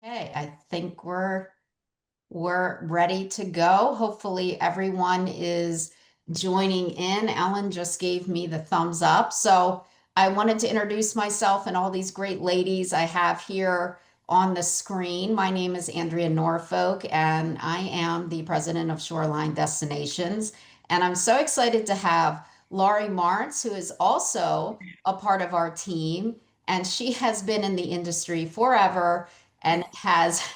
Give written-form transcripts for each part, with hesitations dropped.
Okay, I think we're ready to go. Hopefully everyone is joining in. Ellen just gave me the thumbs up. So I wanted to introduce myself and all these great ladies I have here on the screen. My name is Andrea Norfolk, and I am the president of Shoreline Destinations. And I'm so excited to have Laurie Martz, who is also a part of our team. And she has been in the industry forever and has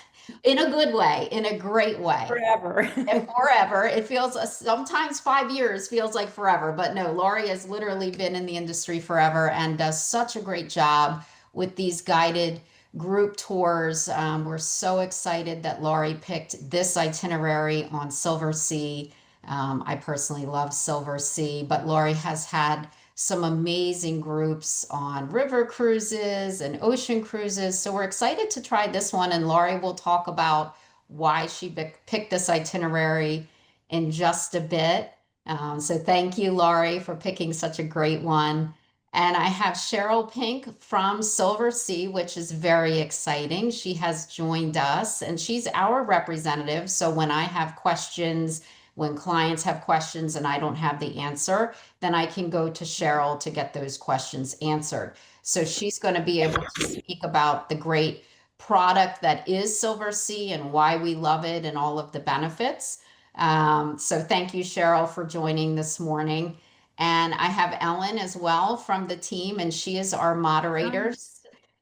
in a good way, in a great way. Forever. And forever. It feels sometimes 5 years feels like forever, but no, Laurie has literally been in the industry forever and does such a great job with these guided group tours. We're so excited that Laurie picked this itinerary on Silversea. I personally love Silversea, but Laurie has had some amazing groups on river cruises and ocean cruises. So we're excited to try this one, and Laurie will talk about why she picked this itinerary in just a bit. So thank you, Laurie, for picking such a great one. And I have Cheryl Pink from Silversea, which is very exciting. She has joined us and she's our representative. So when I have questions, when clients have questions and I don't have the answer, then I can go to Cheryl to get those questions answered. So she's going to be able to speak about the great product that is Silversea and why we love it and all of the benefits. So thank you, Cheryl, for joining this morning. And I have Ellen as well from the team, and she is our moderator.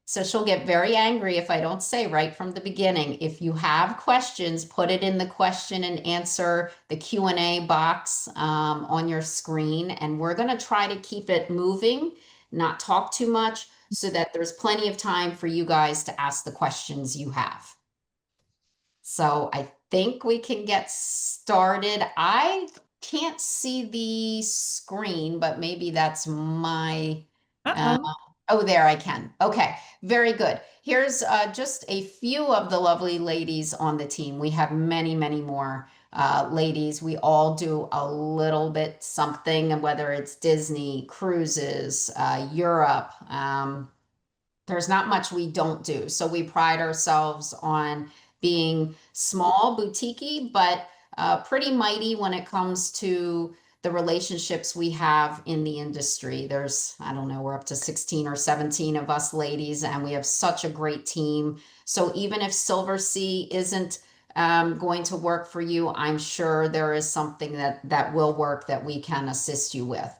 So she'll get very angry if I don't say right from the beginning. If you have questions, put it in the question and answer, the Q&A box on your screen. And we're going to try to keep it moving, not talk too much, so that there's plenty of time for you guys to ask the questions you have. So I think we can get started. I can't see the screen, but maybe that's my, oh, there I can. Okay, very good. Here's just a few of the lovely ladies on the team. We have many, many more ladies. We all do a little bit something, and whether it's Disney, cruises, Europe, there's not much we don't do. So we pride ourselves on being small, boutique but pretty mighty when it comes to the relationships we have in the industry. There's, I don't know, we're up to 16 or 17 of us ladies, and we have such a great team. So even if Silversea isn't going to work for you, I'm sure there is something that will work that we can assist you with.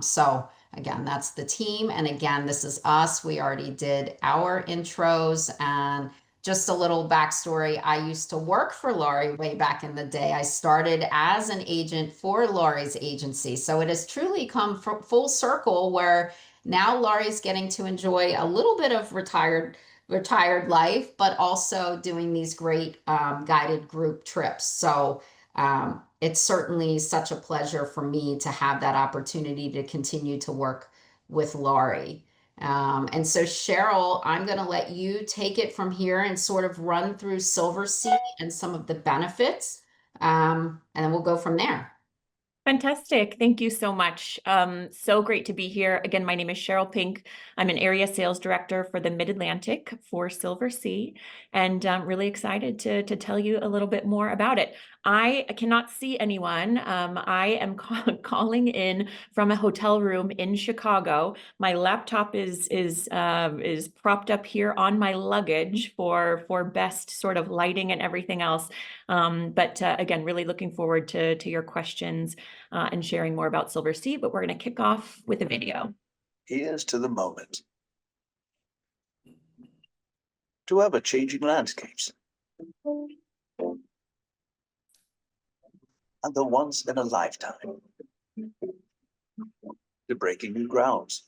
So again, that's the team. And again, this is us. We already did our intros, and just a little backstory. I used to work for Laurie way back in the day. I started as an agent for Laurie's agency. So it has truly come full circle where now Laurie's getting to enjoy a little bit of retired life, but also doing these great guided group trips. So it's certainly such a pleasure for me to have that opportunity to continue to work with Laurie. And so, Cheryl, I'm going to let you take it from here and sort of run through Silversea and some of the benefits, and then we'll go from there. Fantastic. Thank you so much. So great to be here. Again, my name is Cheryl Pink. I'm an area sales director for the Mid-Atlantic for Silversea, and I'm really excited to tell you a little bit more about it. I cannot see anyone. I am calling in from a hotel room in Chicago. My laptop is propped up here on my luggage for best sort of lighting and everything else. But again, really looking forward to your questions and sharing more about Silversea, but we're going to kick off with a video. Here's to the moment. To ever-changing landscapes. And the once in a lifetime. To breaking new grounds.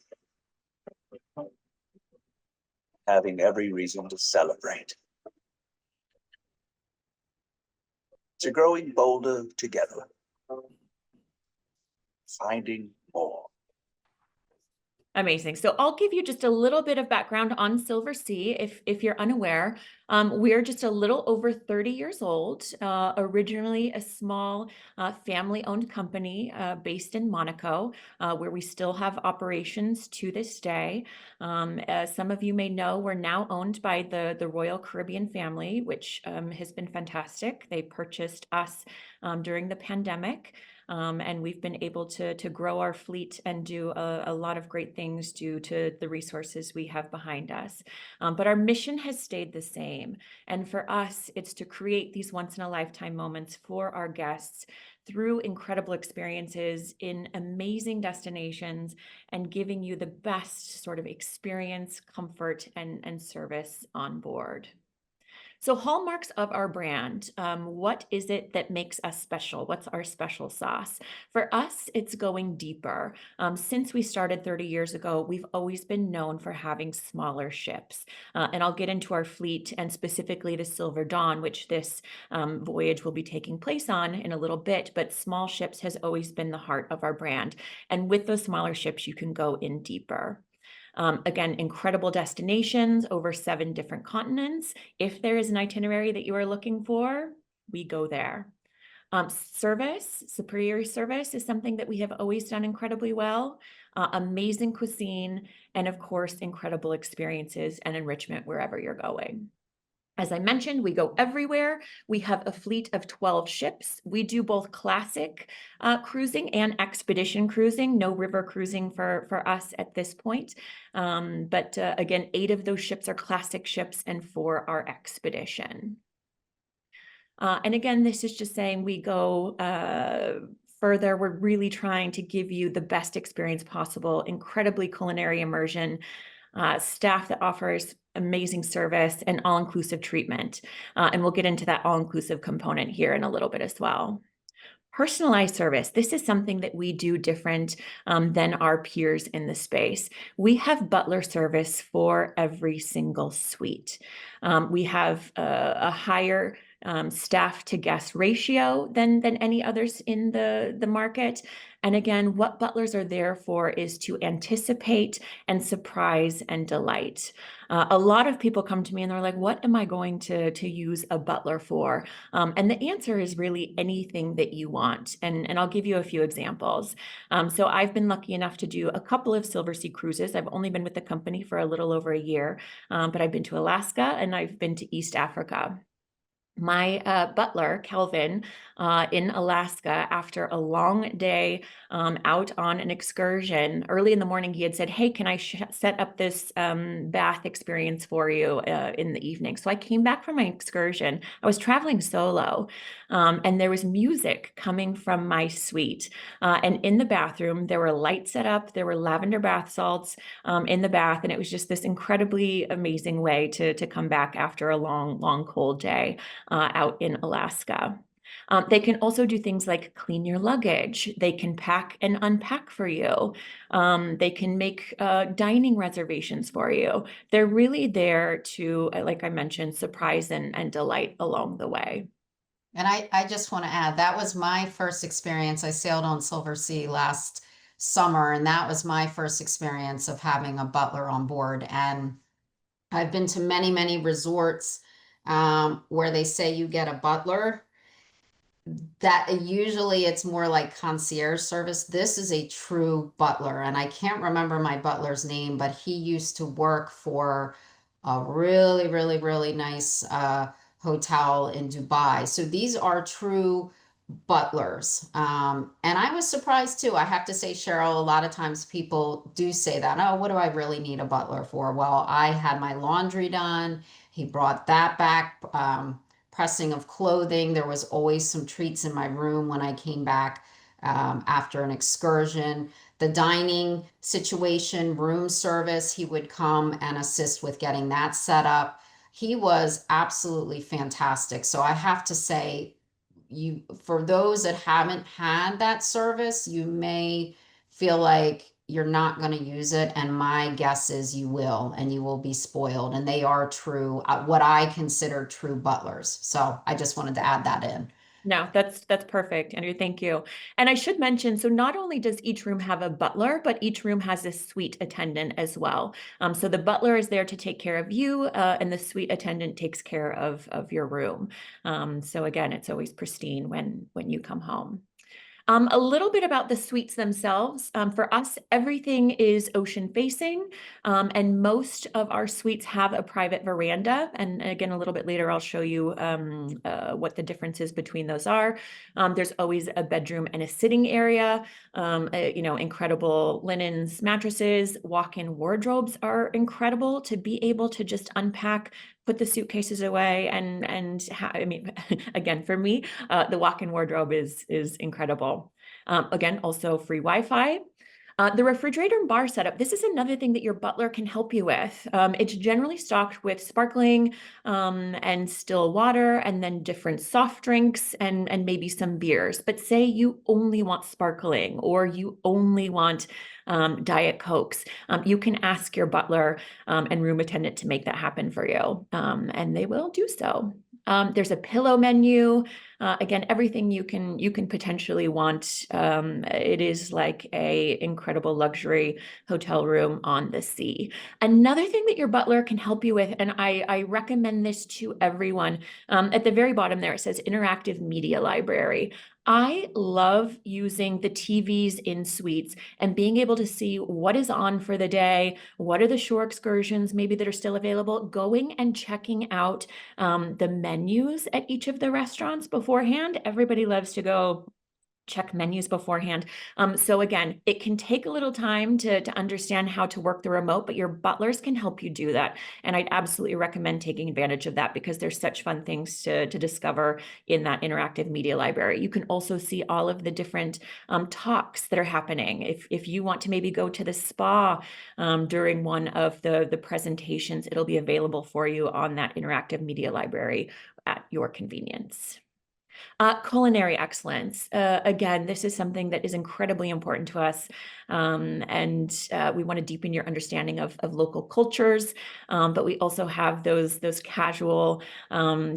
Having every reason to celebrate. To growing bolder together. Finding more. Amazing. So I'll give you just a little bit of background on Silversea if you're unaware. We're just a little over 30 years old, originally a small family-owned company based in Monaco, where we still have operations to this day. As some of you may know, we're now owned by the Royal Caribbean family, which has been fantastic. They purchased us during the pandemic. And we've been able to grow our fleet and do a lot of great things due to the resources we have behind us. But our mission has stayed the same. And for us, it's to create these once-in-a-lifetime moments for our guests through incredible experiences in amazing destinations and giving you the best sort of experience, comfort, and service on board. So hallmarks of our brand, what is it that makes us special? What's our special sauce? For us, it's going deeper. Since we started 30 years ago, we've always been known for having smaller ships. And I'll get into our fleet and specifically the Silver Dawn, which this voyage will be taking place on in a little bit, but small ships has always been the heart of our brand. And with those smaller ships, you can go in deeper. Again, incredible destinations over 7 different continents. If there is an itinerary that you are looking for, we go there. Service, superior service is something that we have always done incredibly well. Amazing cuisine, and of course, incredible experiences and enrichment wherever you're going. As I mentioned, we go everywhere. We have a fleet of 12 ships. We do both classic cruising and expedition cruising. No river cruising for us at this point. But again, 8 of those ships are classic ships and 4 are expedition. And again, this is just saying we go further. We're really trying to give you the best experience possible, incredibly culinary immersion, staff that offers amazing service and all-inclusive treatment. And we'll get into that all-inclusive component here in a little bit as well. Personalized service. This is something that we do different than our peers in the space. We have butler service for every single suite. We have a higher staff to guest ratio than any others in the market. And again, what butlers are there for is to anticipate and surprise and delight. A lot of people come to me and they're like, what am I going to use a butler for? And the answer is really anything that you want. And I'll give you a few examples. So I've been lucky enough to do a couple of Silversea cruises. I've only been with the company for a little over a year, but I've been to Alaska and I've been to East Africa. My butler, Kelvin, in Alaska, after a long day out on an excursion, early in the morning, he had said, hey, can I set up this bath experience for you in the evening? So I came back from my excursion. I was traveling solo, and there was music coming from my suite. And in the bathroom, there were lights set up, there were lavender bath salts in the bath, and it was just this incredibly amazing way to come back after a long, long, cold day out in Alaska. They can also do things like clean your luggage. They can pack and unpack for you. They can make dining reservations for you. They're really there to, like I mentioned, surprise and delight along the way. And I just want to add, that was my first experience. I sailed on Silversea last summer, and that was my first experience of having a butler on board. And I've been to many, many resorts where they say you get a butler. That usually it's more like concierge service. This is a true butler, and I can't remember my butler's name, but he used to work for a really, really, really nice hotel in Dubai. So these are true butlers. And I was surprised too. I have to say, Cheryl, a lot of times people do say that, oh, what do I really need a butler for? Well, I had my laundry done. He brought that back. Pressing of clothing. There was always some treats in my room when I came back after an excursion. The dining situation, room service, he would come and assist with getting that set up. He was absolutely fantastic. So I have to say, you, for those that haven't had that service, you may feel like you're not going to use it, and my guess is you will, and you will be spoiled. And they are true, what I consider true butlers. So I just wanted to add that in. No, that's perfect, Andrew. Thank you. And I should mention, so not only does each room have a butler, but each room has a suite attendant as well. So the butler is there to take care of you, and the suite attendant takes care of your room. So again, it's always pristine when you come home. A little bit about the suites themselves. For us, everything is ocean facing, and most of our suites have a private veranda. And again, a little bit later, I'll show you what the differences between those are. There's always a bedroom and a sitting area. Incredible linens, mattresses, walk-in wardrobes are incredible to be able to just unpack, put the suitcases away, again, for me, the walk-in wardrobe is incredible. Again, also free Wi-Fi. The refrigerator and bar setup, this is another thing that your butler can help you with. It's generally stocked with sparkling and still water, and then different soft drinks and maybe some beers. But say you only want sparkling, or you only want Diet Cokes, you can ask your butler and room attendant to make that happen for you, and they will do so. There's a pillow menu. Again, everything you can potentially want. It is like a incredible luxury hotel room on the sea. Another thing that your butler can help you with, and I recommend this to everyone, at the very bottom there, it says interactive media library. I love using the TVs in suites and being able to see what is on for the day, what are the shore excursions maybe that are still available, going and checking out the menus at each of the restaurants beforehand. Everybody loves to go check menus beforehand. So again, it can take a little time to understand how to work the remote, but your butlers can help you do that. And I'd absolutely recommend taking advantage of that, because there's such fun things to discover in that interactive media library. You can also see all of the different talks that are happening. If you want to maybe go to the spa during one of the presentations, it'll be available for you on that interactive media library at your convenience. Culinary excellence. Again, this is something that is incredibly important to us, and we want to deepen your understanding of local cultures, but we also have those casual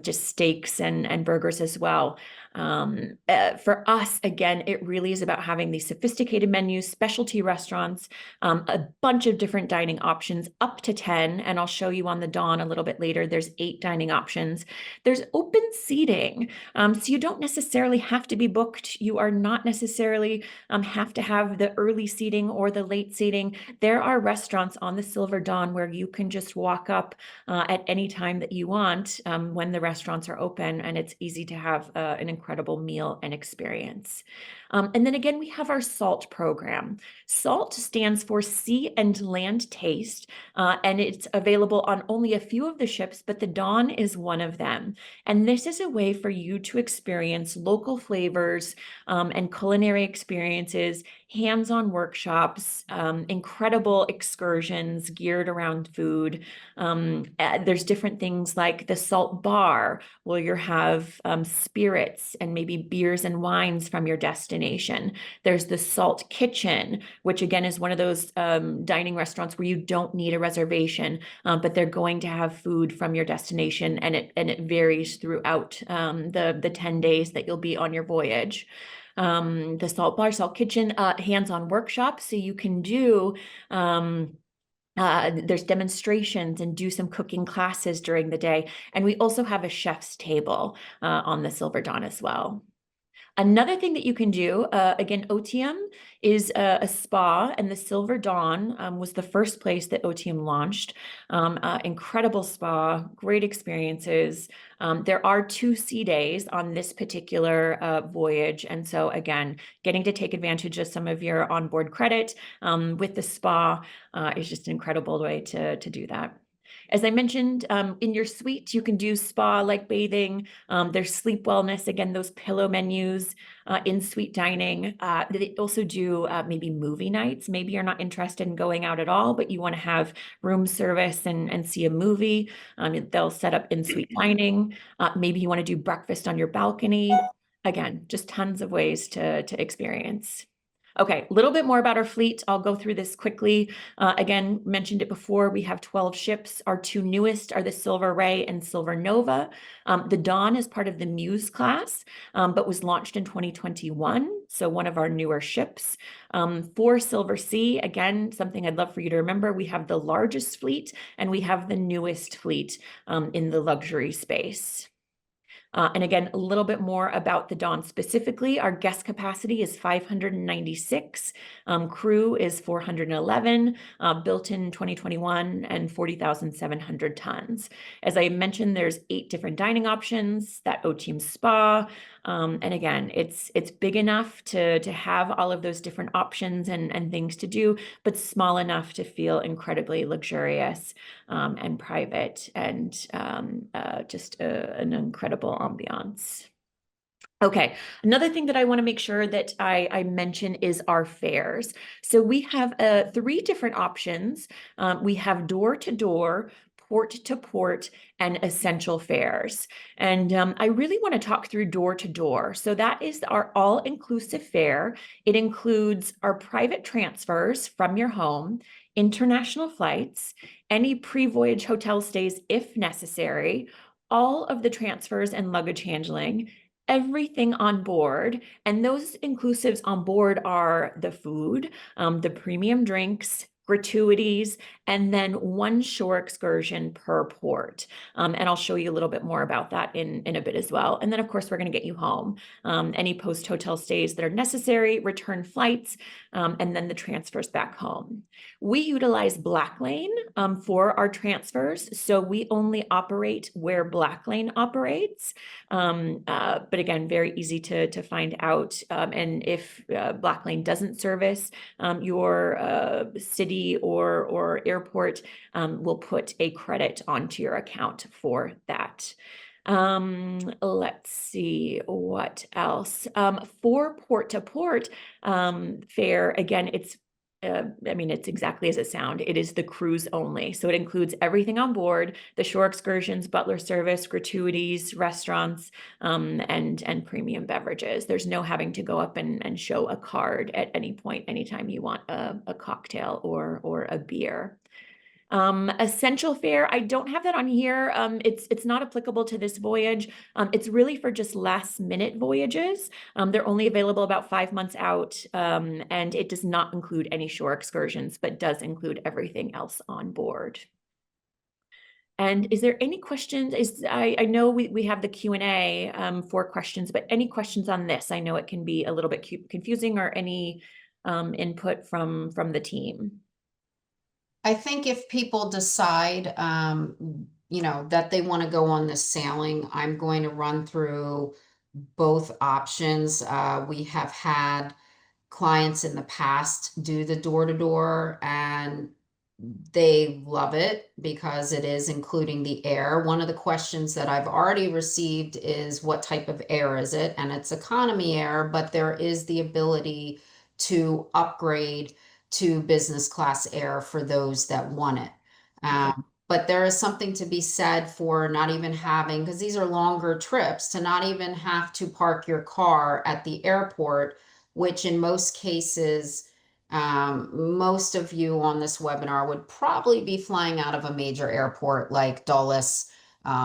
just steaks and burgers as well. For us, again, it really is about having these sophisticated menus, specialty restaurants, a bunch of different dining options, up to 10, and I'll show you on the Dawn a little bit later. There's 8 dining options. There's open seating. So you don't necessarily have to be booked. You are not necessarily have to have the early seating or the late seating. There are restaurants on the Silver Dawn where you can just walk up at any time that you want when the restaurants are open, and it's easy to have an incredible meal and experience. And then again, we have our SALT program. SALT stands for Sea and Land Taste, and it's available on only a few of the ships, but the Dawn is one of them. And this is a way for you to experience local flavors and culinary experiences, hands-on workshops, incredible excursions geared around food. There's different things like the Salt Bar, where you have spirits and maybe beers and wines from your destination. There's the Salt Kitchen, which again is one of those dining restaurants where you don't need a reservation, but they're going to have food from your destination, and it varies throughout the 10 days that you'll be on your voyage. The Salt Bar, Salt Kitchen, hands-on workshops, so you can do there's demonstrations and do some cooking classes during the day. And we also have a chef's table on the Silver Dawn as well. Another thing that you can do, again, OTM is a spa, and the Silver Dawn was the first place that OTM launched. Incredible spa, great experiences. There are 2 sea days on this particular voyage. And so again, getting to take advantage of some of your onboard credit with the spa is just an incredible way to do that. As I mentioned, in your suite, you can do spa-like bathing. There's sleep wellness, again, those pillow menus, in-suite dining. They also do maybe movie nights. Maybe you're not interested in going out at all, but you want to have room service and see a movie. They'll set up in-suite dining. Maybe you want to do breakfast on your balcony. Again, just tons of ways to experience. Okay, a little bit more about our fleet. I'll go through this quickly. Again, mentioned it before, we have 12 ships. Our two newest are the Silver Ray and Silver Nova. The Dawn is part of the Muse class, but was launched in 2021, so one of our newer ships. For Silversea, again, something I'd love for you to remember, we have the largest fleet and we have the newest fleet in the luxury space. And again, a little bit more about the Dawn specifically. Our guest capacity is 596. Crew is 411, built in 2021 and 40,700 tons. As I mentioned, there's 8 different dining options, that O-Team spa. And again, it's big enough to have all of those different options and things to do, but small enough to feel incredibly luxurious and private, and just an incredible ambiance. Okay, another thing that I want to make sure that I mention is our fares. So we have 3 different options. We have door-to-door, port-to-port, and essential fares. And I really want to talk through door-to-door. So that is our all-inclusive fare. It includes our private transfers from your home, international flights, any pre-voyage hotel stays if necessary, all of the transfers and luggage handling, everything on board. And those inclusives on board are the food, the premium drinks, gratuities, and then 1 shore excursion per port. And I'll show you a little bit more about that in a bit as well. And then, of course, we're going to get you home. Any post-hotel stays that are necessary, return flights, and then the transfers back home. We utilize Blacklane for our transfers, so we only operate where Blacklane operates. But again, very easy to find out. And if Blacklane doesn't service your city or airport, we'll put a credit onto your account for that. Let's see what else. For port to port fare, again, it's I mean, it's exactly as it sounds. It is the cruise only. So it includes everything on board, the shore excursions, butler service, gratuities, restaurants, and premium beverages. There's no having to go up and show a card at any point, anytime you want a cocktail or a beer. Essential fare, I don't have that on here. It's not applicable to this voyage. It's really for just last minute voyages. They're only available about 5 months out, and it does not include any shore excursions, but does include everything else on board. And is there any questions? I know we have the Q&A for questions, but any questions on this? I know it can be a little bit confusing, or any input from the team. I think if people decide, that they want to go on this sailing, I'm going to run through both options. We have had clients in the past do the door-to-door, and they love it because it is including the air. One of the questions that I've already received is, what type of air is it? And it's economy air, but there is the ability to upgrade to business class air for those that want it. But there is something to be said for not even having, because these are longer trips, to not even have to park your car at the airport, which in most cases, most of you on this webinar would probably be flying out of a major airport like Dulles,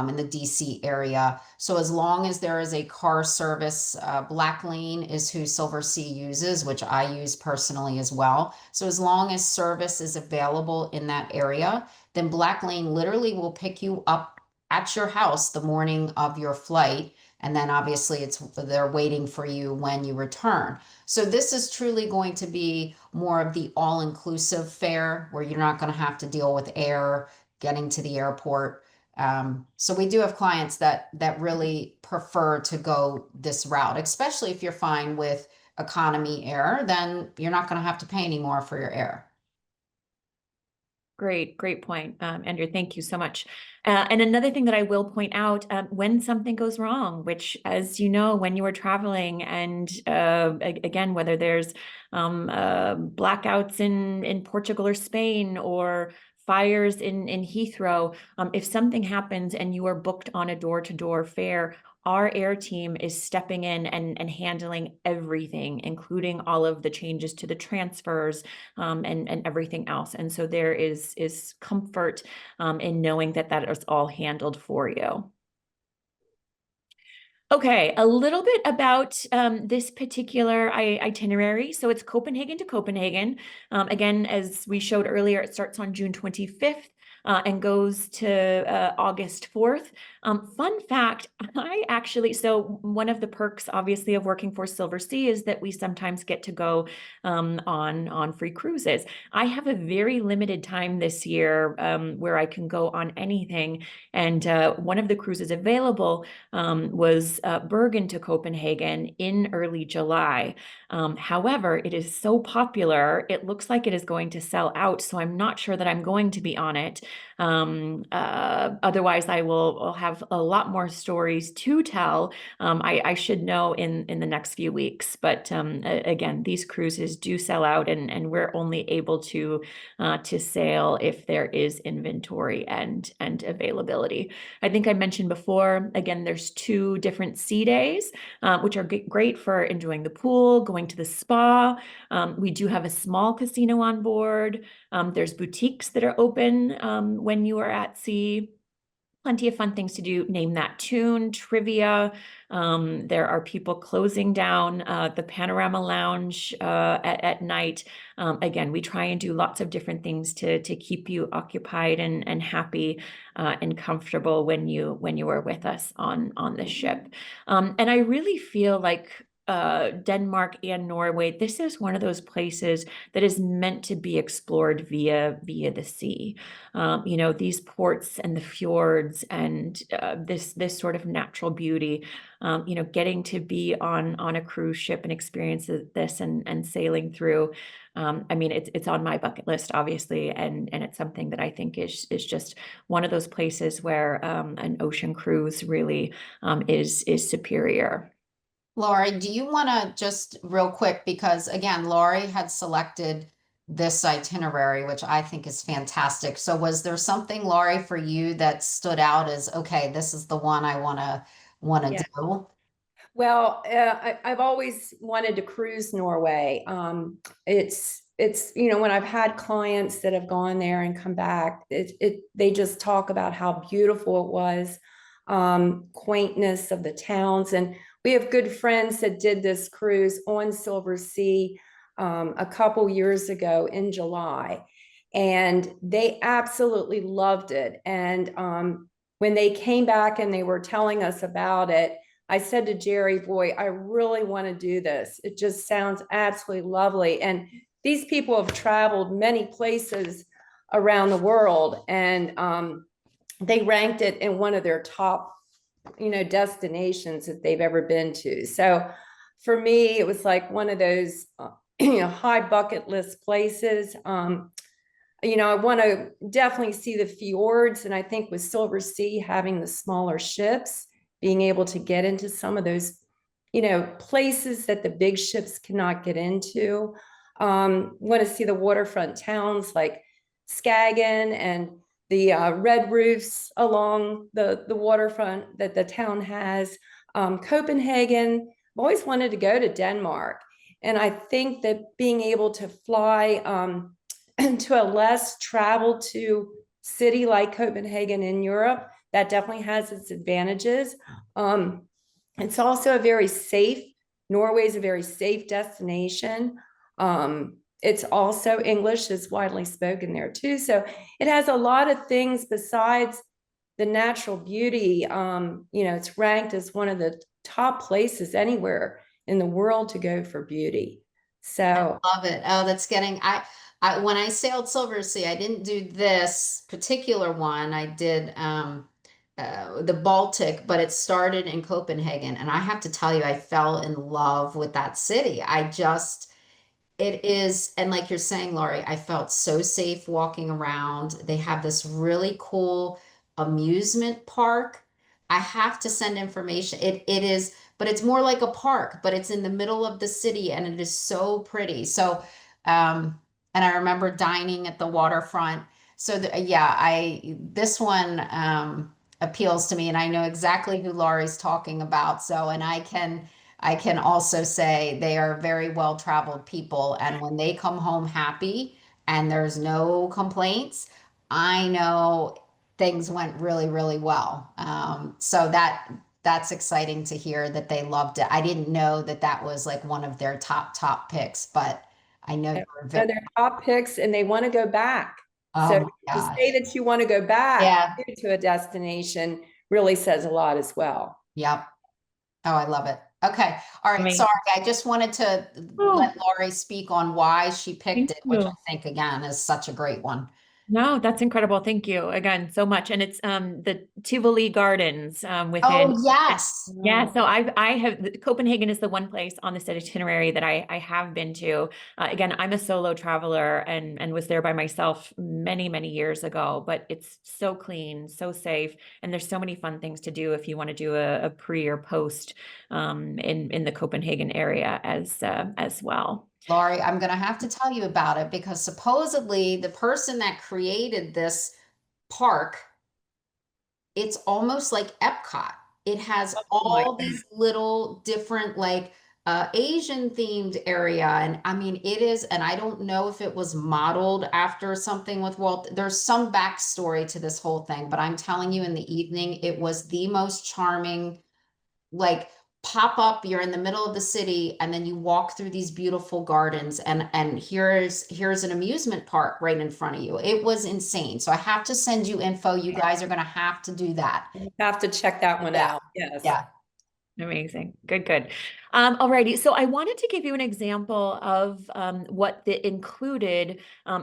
in the DC area. So as long as there is a car service, Blacklane is who Silversea uses, which I use personally as well. So as long as service is available in that area, then Blacklane literally will pick you up at your house the morning of your flight. And then obviously they're waiting for you when you return. So this is truly going to be more of the all-inclusive fare, where you're not going to have to deal with air, getting to the airport. So we do have clients that really prefer to go this route, especially if you're fine with economy air, then you're not going to have to pay any more for your air. Great point, Andrew. Thank you so much. And another thing that I will point out, when something goes wrong, which, as you know, when you are traveling, and again, whether there's blackouts in Portugal or Spain, or fires in Heathrow, if something happens and you are booked on a door-to-door fare, our air team is stepping in and handling everything, including all of the changes to the transfers, and everything else. And so there is comfort in knowing that that is all handled for you. Okay, a little bit about this particular itinerary. So it's Copenhagen to Copenhagen. Again, as we showed earlier, it starts on June 25th. And goes to August 4th. Fun fact, so one of the perks, obviously, of working for Silversea is that we sometimes get to go on free cruises. I have a very limited time this year where I can go on anything. And one of the cruises available was Bergen to Copenhagen in early July. However, it is so popular, it looks like it is going to sell out. So I'm not sure that I'm going to be on it. Otherwise, I'll have a lot more stories to tell. I should know in the next few weeks. But again, these cruises do sell out, and we're only able to sail if there is inventory and availability. I think I mentioned before, again, there's 2 different sea days, which are great for enjoying the pool, going to the spa. We do have a small casino on board. There's boutiques that are open when you are at sea. Plenty of fun things to do. Name that tune, trivia. There are people closing down the Panorama Lounge at night. Again, we try and do lots of different things to keep you occupied and happy and comfortable when you are with us on the ship. And I really feel like Denmark and Norway, this is one of those places that is meant to be explored via the sea. These ports and the fjords and this sort of natural beauty. Getting to be on a cruise ship and experience this and sailing through. It's on my bucket list, obviously, and it's something that I think is just one of those places where an ocean cruise really is superior. Lori, do you want to just real quick, because again, Lori had selected this itinerary, which I think is fantastic. So was there something, Lori, for you that stood out as, okay, this is the one I want to Yeah. do? Well, I've always wanted to cruise Norway. It's when I've had clients that have gone there and come back, they just talk about how beautiful it was, quaintness of the towns, and we have good friends that did this cruise on Silversea a couple years ago in July, and they absolutely loved it. And when they came back and they were telling us about it, I said to Jerry, boy, I really want to do this. It just sounds absolutely lovely. And these people have traveled many places around the world, and they ranked it in one of their top, destinations that they've ever been to. So for me, it was like one of those, high bucket list places. I want to definitely see the fjords. And I think with Silversea having the smaller ships, being able to get into some of those, places that the big ships cannot get into. Want to see the waterfront towns like Skagen and the red roofs along the waterfront that the town has. Copenhagen, I've always wanted to go to Denmark. And I think that being able to fly to a less traveled to city like Copenhagen in Europe, that definitely has its advantages. It's also a very safe, Norway is a very safe destination. It's also English is widely spoken there too. So it has a lot of things besides the natural beauty. It's ranked as one of the top places anywhere in the world to go for beauty. So I love it. Oh, that's getting, when I sailed Silversea, I didn't do this particular one. I did the Baltic, but it started in Copenhagen. And I have to tell you, I fell in love with that city. It is, and like you're saying, Laurie, I felt so safe walking around. They have this really cool amusement park. I have to send information. It is, but it's more like a park, but it's in the middle of the city and it is so pretty. So, and I remember dining at the waterfront. So this one appeals to me, and I know exactly who Laurie's talking about. So, and I can also say they are very well traveled people, and when they come home happy and there's no complaints, I know things went really, really well. So that's exciting to hear that they loved it. I didn't know that that was like one of their top picks, but I know they were So very, they're top picks and they want to go back. oh So my to gosh. say that you want to go back Yeah. to a destination really says a lot as well. Yep. Oh, I love it. Okay. All right. Amazing. Sorry. I just wanted to Oh, let Laurie speak on why she picked thank it, which I you. think again is such a great one. No, that's incredible. Thank you again so much. And it's the Tivoli Gardens within. Oh, yes. Yeah, so I have Copenhagen is the one place on this itinerary that I have been to. Again, I'm a solo traveler and was there by myself many years ago, but it's so clean, so safe, and there's so many fun things to do if you want to do a pre or post in the Copenhagen area as well. Laurie, I'm going to have to tell you about it because supposedly the person that created this park, it's almost like Epcot. It has Oh my all these little different like Asian themed area. And I mean, it is, and I don't know if it was modeled after something with Walt. There's some backstory to this whole thing, but I'm telling you in the evening, it was the most charming, like pop up, you're in the middle of the city and then you walk through these beautiful gardens and here's an amusement park right in front of you. It was insane. So I have to send you info. You guys are going to have to do that. You have to check that one Yeah. out. Yes. Yeah. Amazing. Good. Alrighty. So I wanted to give you an example of what the included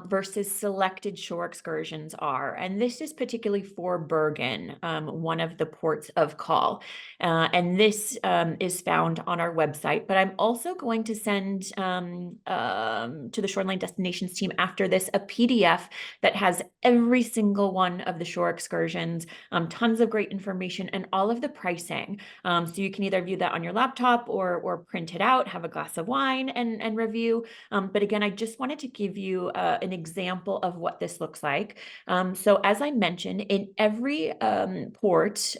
versus selected shore excursions are. And this is particularly for Bergen, one of the ports of call. And this is found on our website, but I'm also going to send to the Shoreline Destinations team after this a PDF that has every single one of the shore excursions, tons of great information and all of the pricing. So you can either view that on your laptop or print it out, have a glass of wine and review. But again, I just wanted to give you an example of what this looks like. So as I mentioned, in every port,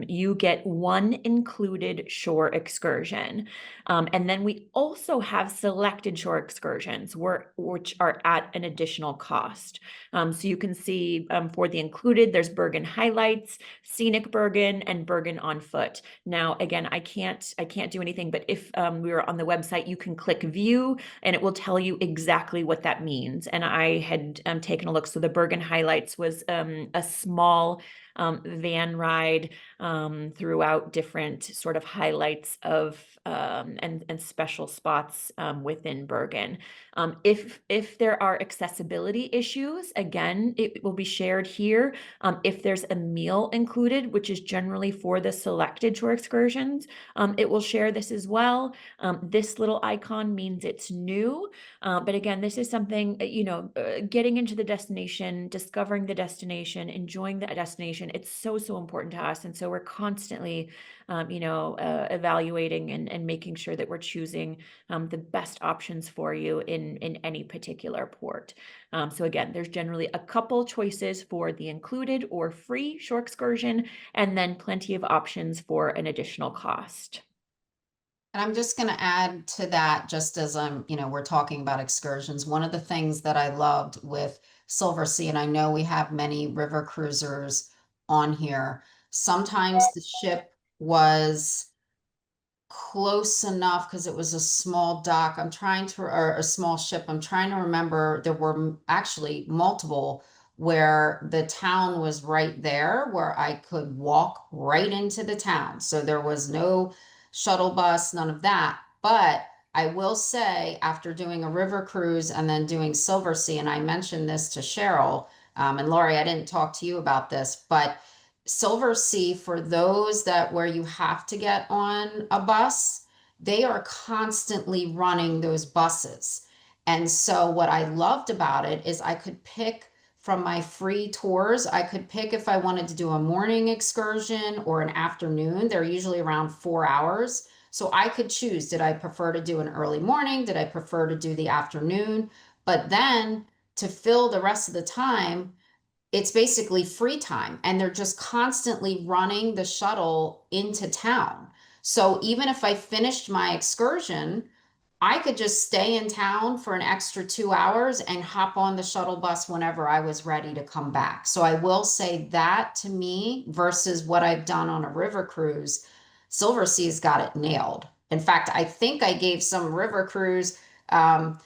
you get one included shore excursion. And then we also have selected shore excursions which are at an additional cost. So you can see for the included, there's Bergen Highlights, Scenic Bergen, and Bergen on Foot. Now, again, I can't do anything, but if we were on the website, you can click view and it will tell you exactly what that means. And I had taken a look. So the Bergen Highlights was a small van ride throughout different sort of highlights of and special spots within Bergen. If there are accessibility issues, again, it will be shared here. If there's a meal included, which is generally for the selected shore excursions, it will share this as well. This little icon means it's new. But again, this is something, getting into the destination, discovering the destination, enjoying the destination. It's so important to us. And so we're constantly, evaluating and making sure that we're choosing the best options for you in any particular port. So again, there's generally a couple choices for the included or free shore excursion, and then plenty of options for an additional cost. And I'm just going to add to that, just as we're talking about excursions. One of the things that I loved with Silversea, and I know we have many river cruisers on here, sometimes the ship was close enough because it was a small dock. Or a small ship. I'm trying to remember. There were actually multiple where the town was right there, where I could walk right into the town. So there was no shuttle bus, none of that. But I will say, after doing a river cruise and then doing Silversea, and I mentioned this to Cheryl, and Laurie, I didn't talk to you about this, but Silversea, for those that where you have to get on a bus, they are constantly running those buses. And so what I loved about it is I could pick from my free tours, I could pick if I wanted to do a morning excursion or an afternoon. They're usually around 4 hours. So I could choose, did I prefer to do an early morning? Did I prefer to do the afternoon? But then to fill the rest of the time, it's basically free time, and they're just constantly running the shuttle into town. So even if I finished my excursion, I could just stay in town for an extra 2 hours and hop on the shuttle bus whenever I was ready to come back. So I will say that to me versus what I've done on a river cruise, Silversea's got it nailed. In fact, I think I gave some river cruise um,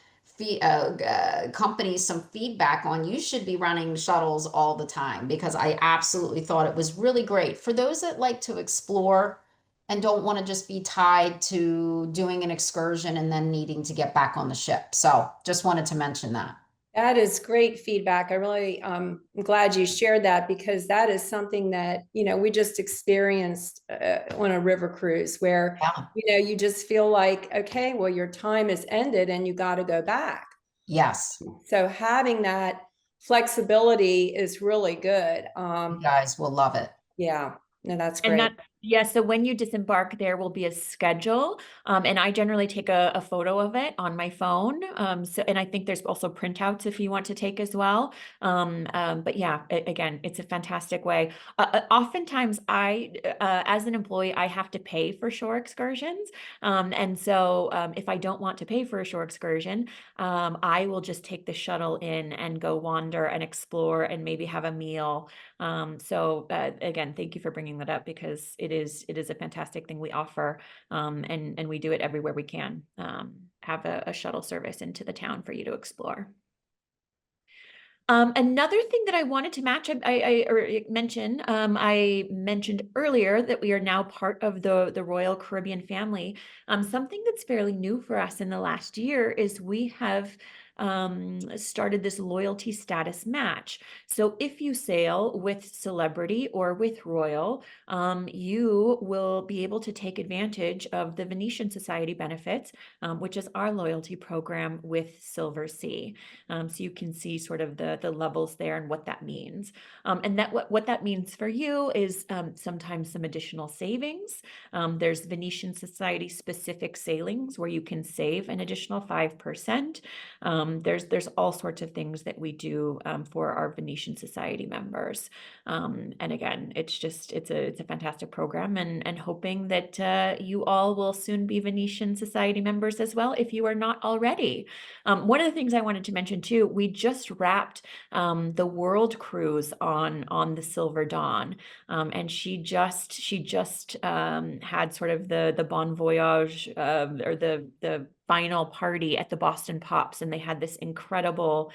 companies some feedback on you should be running shuttles all the time, because I absolutely thought it was really great for those that like to explore and don't want to just be tied to doing an excursion and then needing to get back on the ship. So just wanted to mention that. That is great feedback. I really am glad you shared that, because that is something that, we just experienced on a river cruise where, Yeah. you just feel like, okay, well, your time is ended and you got to go back. Yes. So having that flexibility is really good. You guys will love it. Yeah, no, that's And great. yeah, so when you disembark, there will be a schedule, and I generally take a photo of it on my phone. And I think there's also printouts if you want to take as well. But yeah, again, it's a fantastic way. Oftentimes, as an employee, I have to pay for shore excursions, and so if I don't want to pay for a shore excursion, I will just take the shuttle in and go wander and explore and maybe have a meal. So again, thank you for bringing that up, because it is a fantastic thing we offer, and we do it everywhere we can. Have a shuttle service into the town for you to explore. Another thing that I wanted to mention, I mentioned earlier that we are now part of the Royal Caribbean family. Something that's fairly new for us in the last year is we have started this loyalty status match. So if you sail with Celebrity or with Royal, you will be able to take advantage of the Venetian Society benefits, which is our loyalty program with Silversea. So you can see sort of the levels there and what that means. And that what that means for you is sometimes some additional savings. There's Venetian Society specific sailings where you can save an additional 5%. There's all sorts of things that we do for our Venetian Society members. And again, it's a fantastic program, and hoping that you all will soon be Venetian Society members as well if you are not already. One of the things I wanted to mention too, we just wrapped the world cruise on the Silver Dawn, and she just had sort of the bon voyage, or the final party at the Boston Pops, and they had this incredible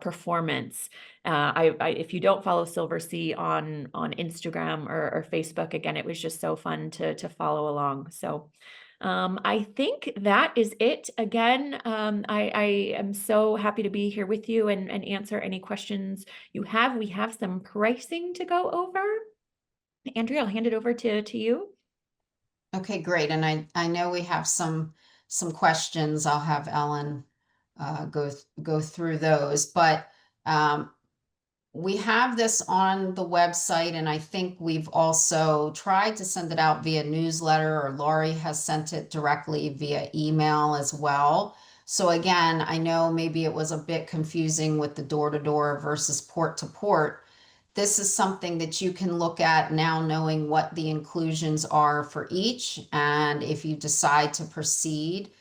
performance. If you don't follow Silversea on Instagram or Facebook, again, it was just so fun to follow along. So I think that is it. Again, I am so happy to be here with you and answer any questions you have. We have some pricing to go over. Andrea, I'll hand it over to you. Okay, great. And I know we have some questions. I'll have Ellen go through those, but we have this on the website, and I think we've also tried to send it out via newsletter, or Laurie has sent it directly via email as well. So again, I know maybe it was a bit confusing with the door-to-door versus port-to-port. This is something that you can look at now, knowing what the inclusions are for each. And if you decide to proceed,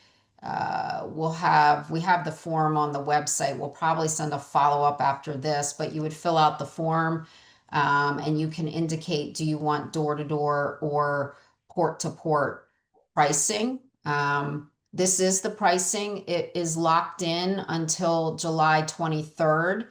we have the form on the website. We'll probably send a follow-up after this, but you would fill out the form, and you can indicate, do you want door-to-door or port-to-port pricing? This is the pricing. It is locked in until July 23rd.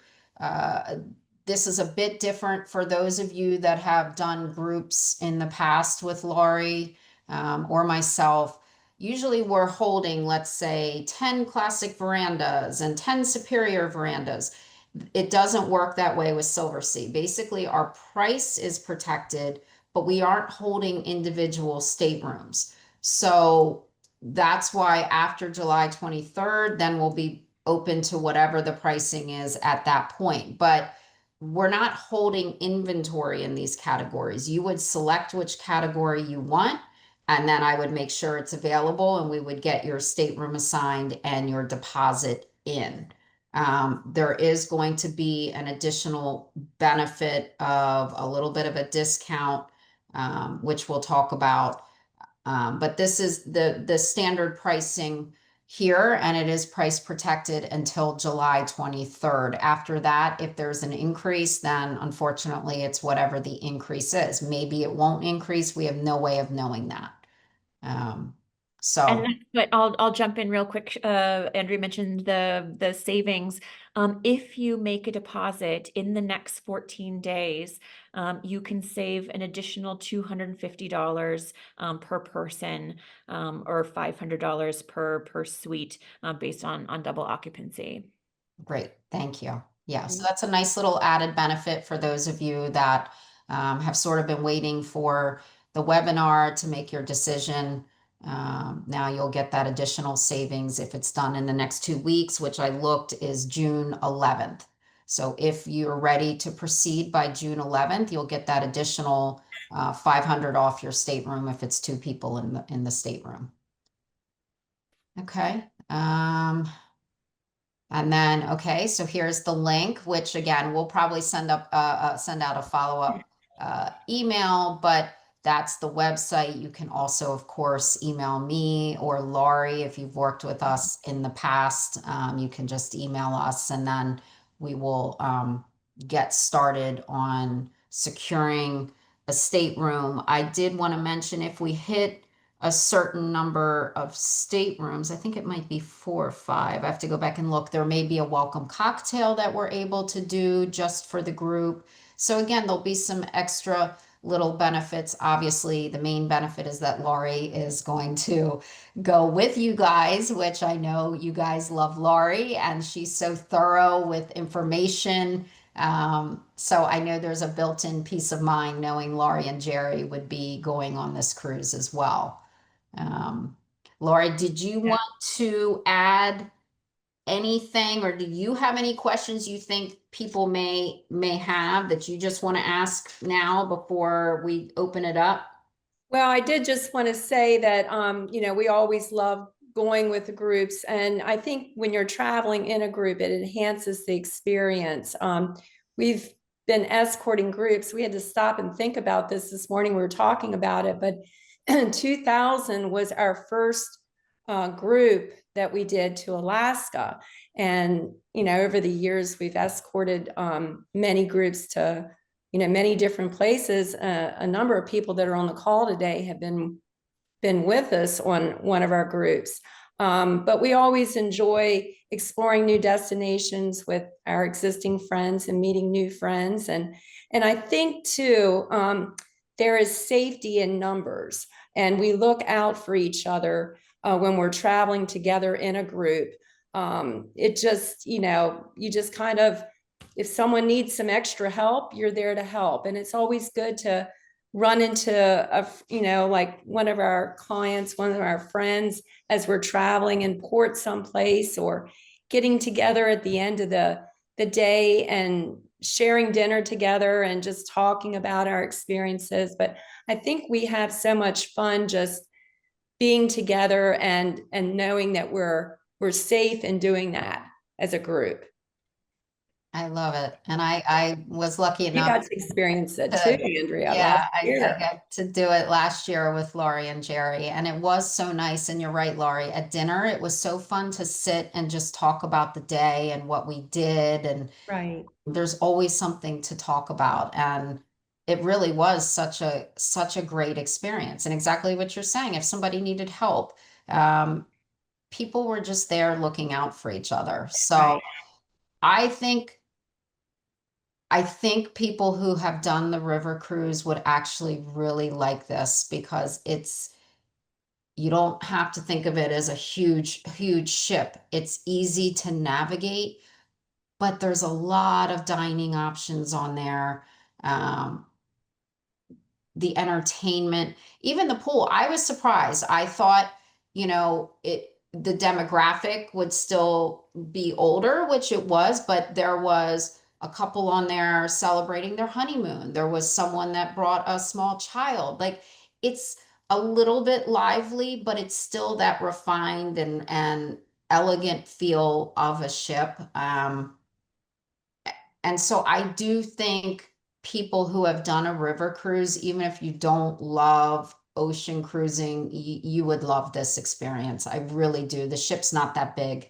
This is a bit different for those of you that have done groups in the past with Laurie or myself. Usually we're holding, let's say, 10 classic verandas and 10 superior verandas. It doesn't work that way with Silversea. Basically, our price is protected, but we aren't holding individual staterooms. So that's why after July 23rd, then we'll be open to whatever the pricing is at that point. But we're not holding inventory in these categories. You would select which category you want, and then I would make sure it's available, and we would get your stateroom assigned and your deposit in. There is going to be an additional benefit of a little bit of a discount, which we'll talk about. But this is the standard pricing here, and it is price protected until July 23rd. After that, if there's an increase, then unfortunately it's whatever the increase is. Maybe it won't increase. We have no way of knowing that. So And that's what I'll jump in real quick. Andrea mentioned the savings. If you make a deposit in the next 14 days, you can save an additional $250 per person, or $500 per suite, based on double occupancy. great, thank you. Yeah, so that's a nice little added benefit for those of you that have sort of been waiting for the webinar to make your decision. Now you'll get that additional savings if it's done in the next 2 weeks, which I looked is June 11th. So if you're ready to proceed by June 11th, you'll get that additional 500 off your stateroom if it's 2 people in the stateroom. Okay. And then, okay, so here's the link, which again, we'll probably send out a follow-up email, but that's the website. You can also, of course, email me or Laurie if you've worked with us in the past. You can just email us, and then we will get started on securing a stateroom. I did want to mention, if we hit a certain number of staterooms, I think it might be 4 or 5. I have to go back and look. There may be a welcome cocktail that we're able to do just for the group. So again, there'll be some extra little benefits. Obviously, the main benefit is that Laurie is going to go with you guys, which I know you guys love Laurie, and she's so thorough with information. So I know there's a built-in peace of mind knowing Laurie and Jerry would be going on this cruise as well. Laurie, did you want to add anything, or do you have any questions you think people may have that you just want to ask now before we open it up? Well, I did just want to say that, we always love going with the groups. And I think when you're traveling in a group, it enhances the experience. We've been escorting groups. We had to stop and think about this morning. We were talking about it, but 2000 was our first group that we did to Alaska. And, over the years, we've escorted many groups to many different places. A number of people that are on the call today have been with us on one of our groups. But we always enjoy exploring new destinations with our existing friends and meeting new friends. And I think too, there is safety in numbers, and we look out for each other when we're traveling together in a group. It just, you just kind of, if someone needs some extra help, you're there to help. And it's always good to run into like one of our clients, one of our friends, as we're traveling in port someplace, or getting together at the end of the day and sharing dinner together and just talking about our experiences. But I think we have so much fun just being together and knowing that we're safe in doing that as a group. I love it. And I was lucky You enough got to experience it too, Andrea. Yeah, last I year. got to do it last year with Laurie and Jerry, and it was so nice. And you're right, Laurie, at dinner, it was so fun to sit and just talk about the day and what we did. And Right. there's always something to talk about. And it really was such a great experience. And exactly what you're saying, if somebody needed help, people were just there looking out for each other. So Right. I think people who have done the river cruise would actually really like this, because you don't have to think of it as a huge ship. It's easy to navigate, but there's a lot of dining options on there. The entertainment, even the pool. I was surprised. I thought, the demographic would still be older, which it was, but there was a couple on there celebrating their honeymoon. There was someone that brought a small child. Like, it's a little bit lively, but it's still that refined and elegant feel of a ship. And so I do think people who have done a river cruise, even if you don't love ocean cruising, you would love this experience. I really do. The ship's not that big.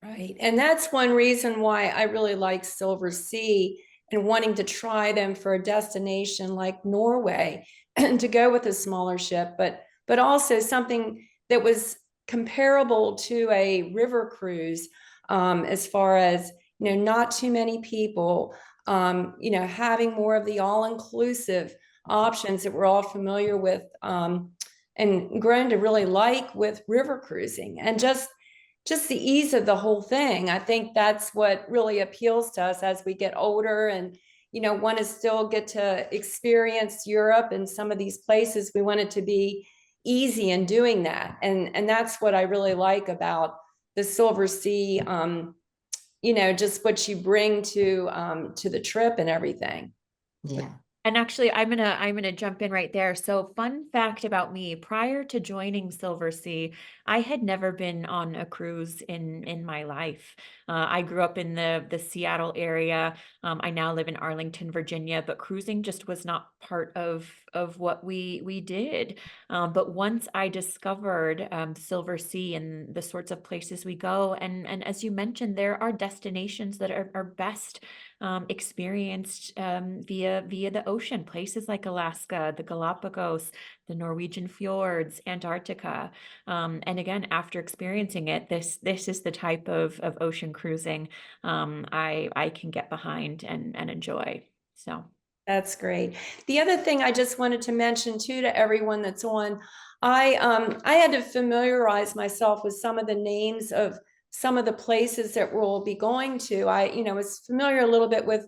Right. And that's one reason why I really like Silversea and wanting to try them for a destination like Norway and to go with a smaller ship, but also something that was comparable to a river cruise, as far as, not too many people, having more of the all-inclusive options that we're all familiar with, and grown to really like with river cruising, and just the ease of the whole thing. I think that's what really appeals to us as we get older and, want to still get to experience Europe and some of these places. We want it to be easy in doing that. And that's what I really like about the Silversea, just what you bring to the trip and everything. Yeah. And actually, I'm gonna jump in right there. So, fun fact about me: prior to joining Silversea, I had never been on a cruise in my life. I grew up in the Seattle area. I now live in Arlington, Virginia, but cruising just was not part of what we did. But once I discovered Silversea and the sorts of places we go, and as you mentioned, there are destinations that are best experienced via the ocean, places like Alaska, the Galapagos, the Norwegian fjords, Antarctica. And again, after experiencing it, this is the type of ocean cruising I can get behind and enjoy. So. That's great. The other thing I just wanted to mention too to everyone that's on, I had to familiarize myself with some of the names of some of the places that we'll be going to. I, was familiar a little bit with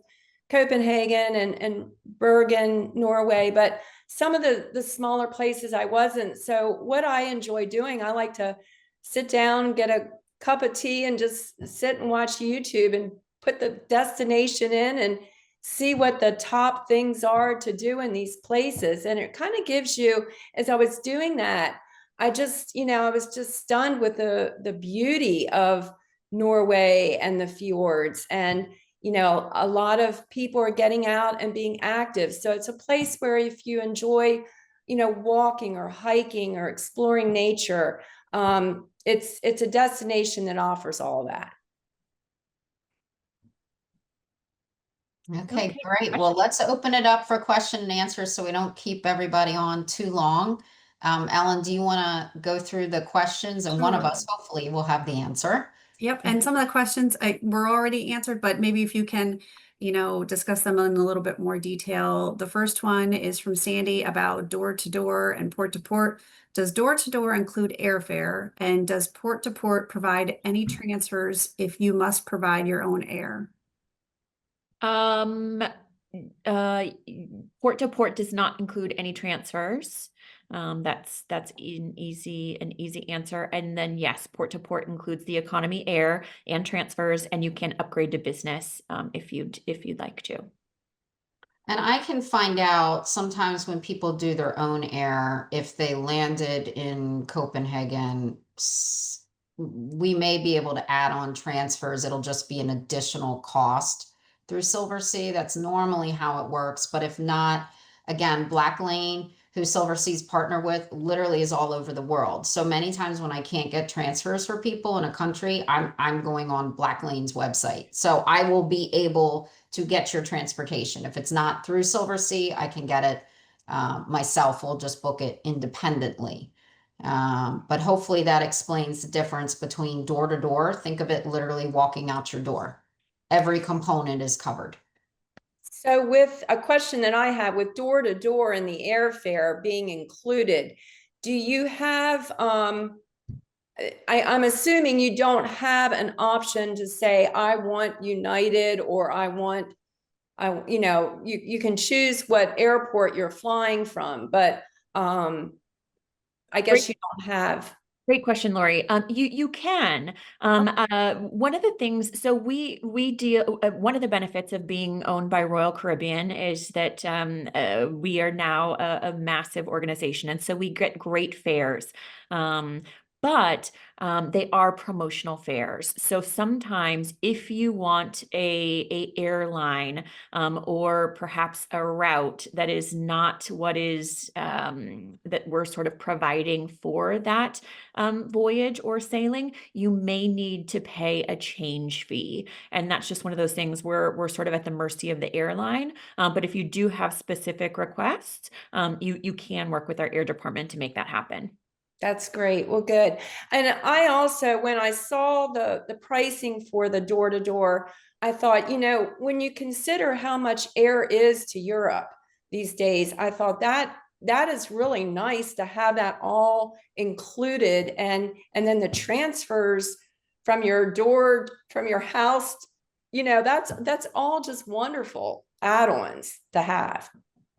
Copenhagen and Bergen, Norway, but some of the smaller places I wasn't. So what I enjoy doing, I like to sit down, get a cup of tea, and just sit and watch YouTube and put the destination in and see what the top things are to do in these places. And it kind of gives you, as I was doing that, I just, I was just stunned with the beauty of Norway and the fjords. And, a lot of people are getting out and being active. So it's a place where if you enjoy, walking or hiking or exploring nature, it's a destination that offers all that. Okay, great. Well, let's open it up for question and answer so we don't keep everybody on too long. Ellen, do you want to go through the questions, and one of us hopefully will have the answer? Yep. And some of the questions were already answered, but maybe if you can, discuss them in a little bit more detail. The first one is from Sandy about door to door and port to port. Does door to door include airfare? And does port to port provide any transfers if you must provide your own air? Uh, Port to port does not include any transfers. That's an easy answer. And then yes, port to port includes the economy air and transfers, and you can upgrade to business if you'd like to. And I can find out sometimes when people do their own air, if they landed in Copenhagen, we may be able to add on transfers. It'll just be an additional cost through Silversea. That's normally how it works. But if not, again, Black Lane, who Silversea's partner with, literally is all over the world. So many times when I can't get transfers for people in a country, I'm going on Black Lane's website. So I will be able to get your transportation. If it's not through Silversea, I can get it myself. We'll just book it independently. But hopefully that explains the difference between door to door. Think of it literally walking out your door. Every component is covered. So with a question that I have, with door to door and the airfare being included, do you have, I'm assuming you don't have an option to say, I want United, or you can choose what airport you're flying from, but I guess you don't have. Great question, Lori. You can. One of the things, so we deal. One of the benefits of being owned by Royal Caribbean is that we are now a massive organization, and so we get great fares. but they are promotional fares. So sometimes if you want a airline or perhaps a route that is not what is that we're sort of providing for that voyage or sailing, you may need to pay a change fee. And that's just one of those things where we're sort of at the mercy of the airline. But if you do have specific requests, you can work with our air department to make that happen. That's great. Well, good. And I also, when I saw the pricing for the door to door, I thought, when you consider how much air is to Europe these days, I thought that is really nice to have that all included, and then the transfers from your door, from your house, that's all just wonderful add-ons to have.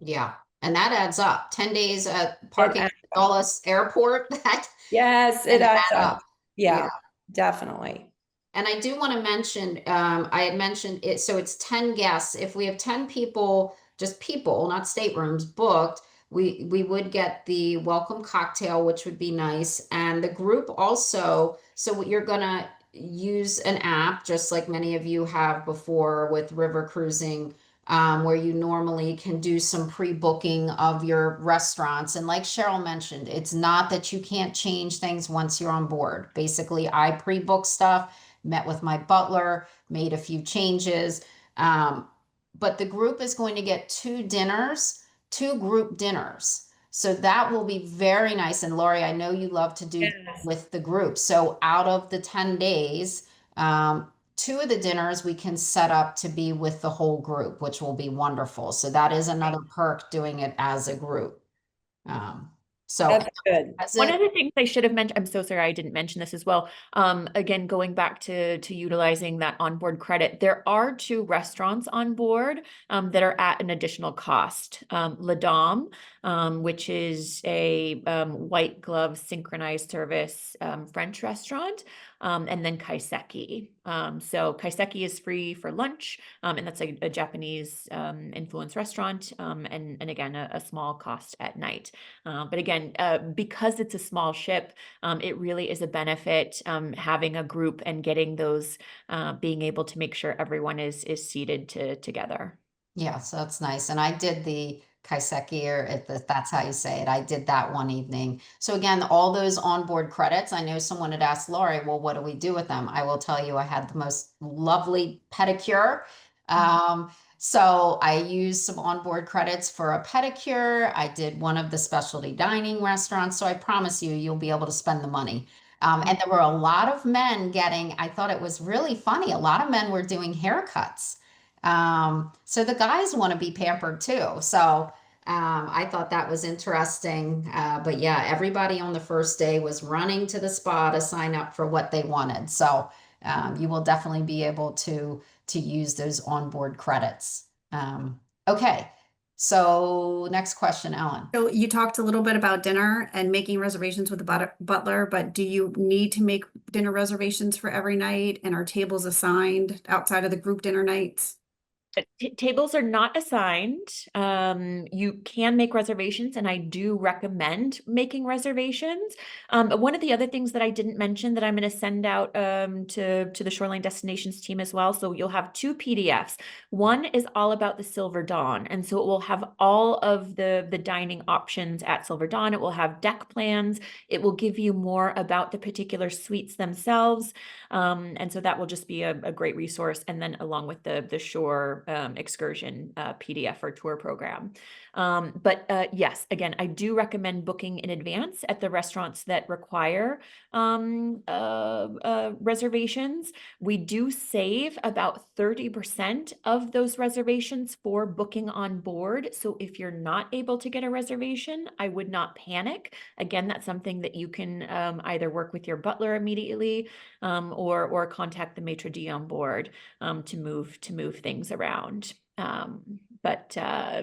Yeah. And that adds up. 10 days at It parking adds at Dulles Airport, that Yes, it can adds add up. up. Yeah, definitely. And I do want to mention, I had mentioned it, so it's 10 guests. If we have 10 people, just people, not staterooms, booked, we would get the welcome cocktail, which would be nice. And the group also, so you're gonna use an app, just like many of you have before with river cruising, where you normally can do some pre-booking of your restaurants. And like Cheryl mentioned, it's not that you can't change things once you're on board. Basically, I pre-book stuff, met with my butler, made a few changes. But the group is going to get two group dinners. So that will be very nice. And Lori, I know you love to do Yes. with the group. So out of the 10 days, two of the dinners we can set up to be with the whole group, which will be wonderful. So that is another perk doing it as a group. So That's good. that's One it. of the things I should have mentioned, I'm so sorry I didn't mention this as well. Again, going back to utilizing that onboard credit, there are 2 restaurants on board that are at an additional cost. La Dame, which is a white glove synchronized service French restaurant, and then Kaiseki. So Kaiseki is free for lunch, and that's a Japanese influenced restaurant, and again, a small cost at night. But again, because it's a small ship, it really is a benefit having a group and getting those, being able to make sure everyone is seated together. Yes, that's nice. And I did the kaiseki, or if that's how you say it. I did that one evening. So again, all those onboard credits, I know someone had asked Lori, well, what do we do with them? I will tell you, I had the most lovely pedicure. So I used some onboard credits for a pedicure. I did one of the specialty dining restaurants. So I promise you, you'll be able to spend the money. And there were a lot of men getting, I thought it was really funny. A lot of men were doing haircuts. So the guys want to be pampered too. So I thought that was interesting. But yeah, everybody on the first day was running to the spa to sign up for what they wanted. So you will definitely be able to use those onboard credits. Okay. So next question, Ellen. So you talked a little bit about dinner and making reservations with the butler, but do you need to make dinner reservations for every night, and are tables assigned outside of the group dinner nights? Tables are not assigned. You can make reservations, and I do recommend making reservations. One of the other things that I didn't mention that I'm going to send out to the Shoreline Destinations team as well. So you'll have 2 PDFs. One is all about the Silver Dawn, and so it will have all of the dining options at Silver Dawn. It will have deck plans. It will give you more about the particular suites themselves, and so that will just be a great resource. And then along with the shore excursion PDF or tour program. But yes, again, I do recommend booking in advance at the restaurants that require reservations. We do save about 30% of those reservations for booking on board. So if you're not able to get a reservation, I would not panic. Again, that's something that you can either work with your butler immediately or contact the maitre d' on board to move things around. But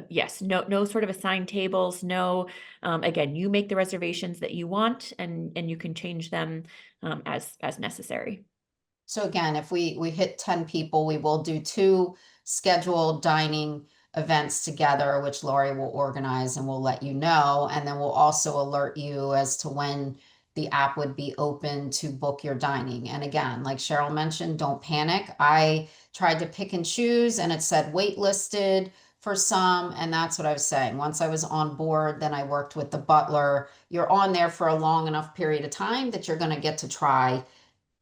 yes, no sort of assigned tables. No, again, you make the reservations that you want, and you can change them as necessary. So again, if we hit 10 people, we will do 2 scheduled dining events together, which Lori will organize and we'll let you know. And then we'll also alert you as to when the app would be open to book your dining. And again, like Cheryl mentioned, don't panic. I tried to pick and choose and it said waitlisted for some, and that's what I was saying. Once I was on board, then I worked with the butler. You're on there for a long enough period of time that you're going to get to try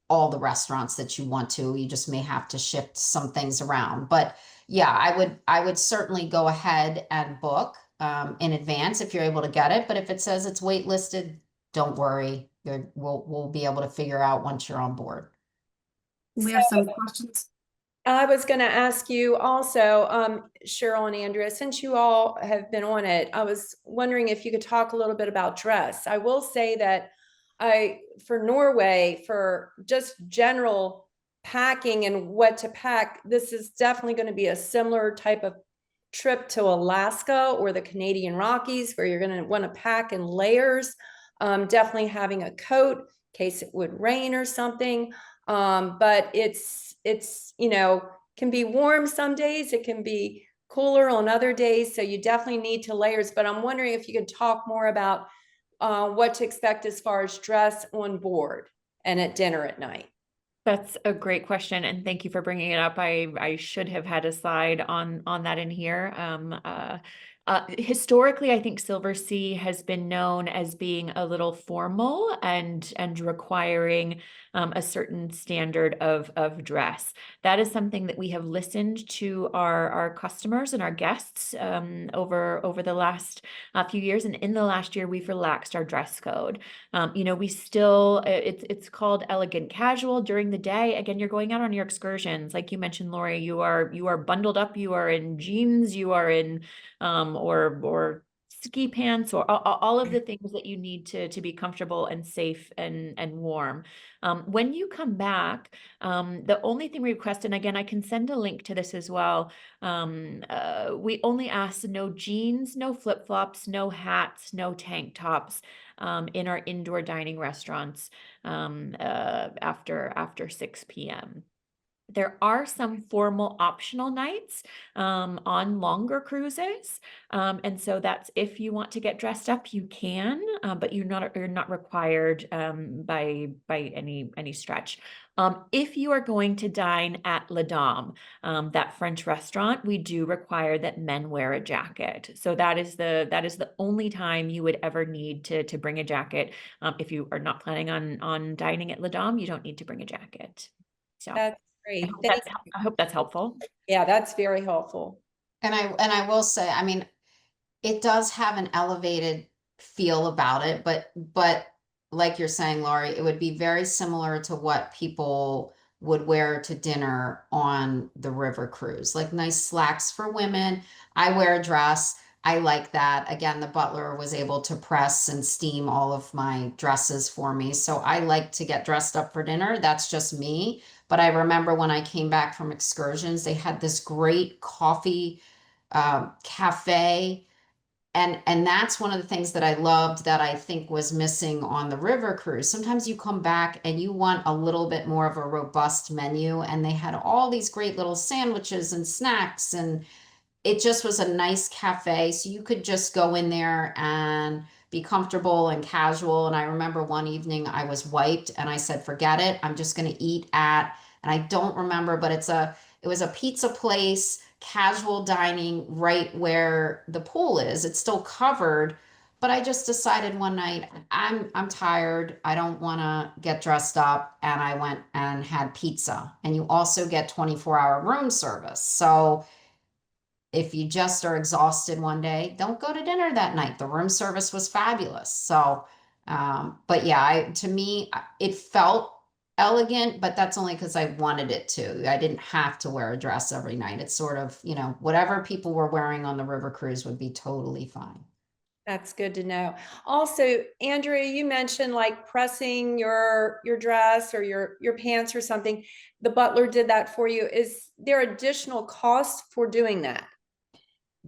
all the restaurants that you want to. You just may have to shift some things around. But yeah, I would certainly go ahead and book in advance if you're able to get it. But if it says it's waitlisted, don't worry. We'll be able to figure out once you're on board. We have some questions. I was going to ask you also, Cheryl and Andrea, since you all have been on it, I was wondering if you could talk a little bit about dress. I will say that for Norway, for just general packing and what to pack, this is definitely going to be a similar type of trip to Alaska or the Canadian Rockies, where you're going to want to pack in layers. Definitely having a coat in case it would rain or something. But it's, can be warm some days. It can be cooler on other days. So you definitely need to layers, but I'm wondering if you could talk more about what to expect as far as dress on board and at dinner at night. That's a great question, and thank you for bringing it up. I should have had a slide on that in here. Historically, I think Silversea has been known as being a little formal and requiring a certain standard of dress. That is something that we have listened to our customers and our guests over the last few years, and in the last year, we've relaxed our dress code. We still it's called elegant casual during the day. Again, you're going out on your excursions, like you mentioned, Lori. You are bundled up. You are in jeans. You are in or ski pants, or all of the things that you need to be comfortable and safe and warm. When you come back, the only thing we request, and again, I can send a link to this as well. We only ask no jeans, no flip-flops, no hats, no tank tops in our indoor dining restaurants after 6 p.m. There are some formal optional nights on longer cruises. And so that's, if you want to get dressed up, you can, but you're not required by any stretch. If you are going to dine at La Dame, that French restaurant, we do require that men wear a jacket. So that is the only time you would ever need to bring a jacket. If you are not planning on dining at La Dame, you don't need to bring a jacket. So That's great. I hope that's helpful. Yeah, that's very helpful. And I will say, I mean, it does have an elevated feel about it, but like you're saying, Laurie, it would be very similar to what people would wear to dinner on the river cruise, like nice slacks for women. I wear a dress. I like that. Again, the butler was able to press and steam all of my dresses for me. So I like to get dressed up for dinner. That's just me. But I remember when I came back from excursions, they had this great coffee cafe. And that's one of the things that I loved that I think was missing on the river cruise. Sometimes you come back and you want a little bit more of a robust menu, and they had all these great little sandwiches and snacks, and it just was a nice cafe. So you could just go in there and be comfortable and casual. And I remember one evening I was wiped and I said, forget it. I'm just going to eat at, and I don't remember, but it was a pizza place, casual dining right where the pool is. It's still covered, but I just decided one night I'm tired. I don't want to get dressed up, and I went and had pizza. And you also get 24-hour room service. So if you just are exhausted one day, don't go to dinner that night. The room service was fabulous. So, but yeah, to me, it felt elegant, but that's only because I wanted it to. I didn't have to wear a dress every night. It's sort of, whatever people were wearing on the river cruise would be totally fine. That's good to know. Also, Andrea, you mentioned like pressing your dress or your pants or something. The butler did that for you. Is there additional cost for doing that?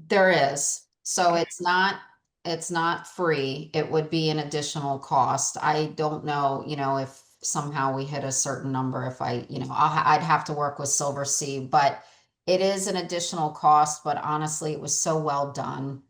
There is. So it's not free. It would be an additional cost. I don't know, if somehow we hit a certain number, if I'd have to work with Silversea, but it is an additional cost. But honestly, it was so well done.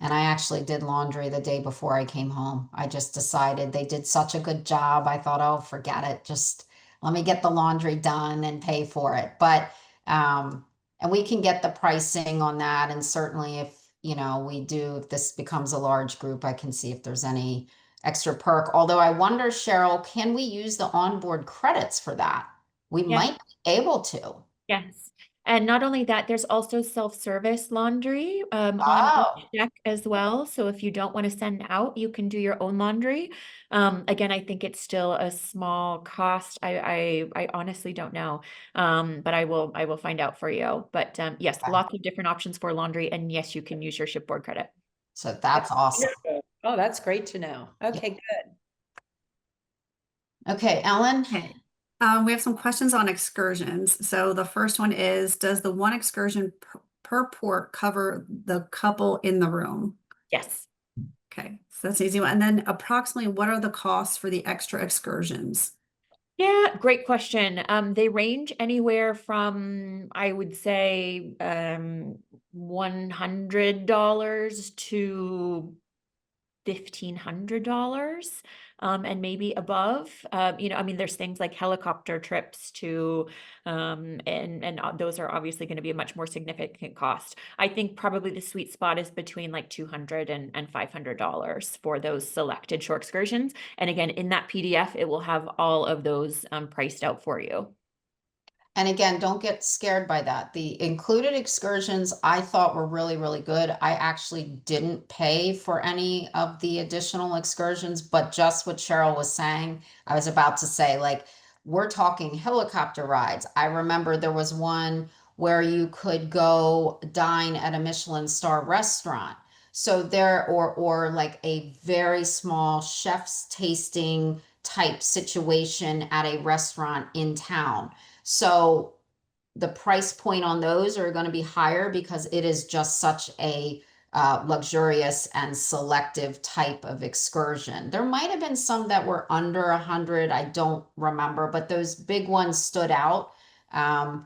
And I actually did laundry the day before I came home. I just decided they did such a good job. I thought, oh, forget it. Just let me get the laundry done and pay for it. But, and we can get the pricing on that. And certainly if, if this becomes a large group, I can see if there's any extra perk. Although I wonder, Cheryl, can we use the onboard credits for that? We Yeah. might be able to. Yes. And not only that, there's also self-service laundry on Oh. each deck as well. So if you don't want to send out, you can do your own laundry. Again, I think it's still a small cost. I honestly don't know. But I will find out for you. But yes, Okay. lots of different options for laundry. And yes, you can use your shipboard credit. So that's awesome. Oh, that's great to know. Okay, good. Okay, Ellen? Okay. We have some questions on excursions. So the first one is, does the one excursion per port cover the couple in the room? Yes. Okay, so that's an easy one. And then approximately what are the costs for the extra excursions? Yeah, great question. They range anywhere from, I would say, $100 to $1,500, and maybe above. There's things like helicopter trips to, and those are obviously going to be a much more significant cost. I think probably the sweet spot is between like $200 and $500 for those selected shore excursions. And again, in that PDF, it will have all of those priced out for you. And again, don't get scared by that. The included excursions I thought were really, really good. I actually didn't pay for any of the additional excursions, but just what Cheryl was saying, I was about to say, like, we're talking helicopter rides. I remember there was one where you could go dine at a Michelin star restaurant. So there, or like a very small chef's tasting type situation at a restaurant in town. So the price point on those are going to be higher because it is just such a luxurious and selective type of excursion. There might have been some that were under 100. I don't remember, but those big ones stood out. But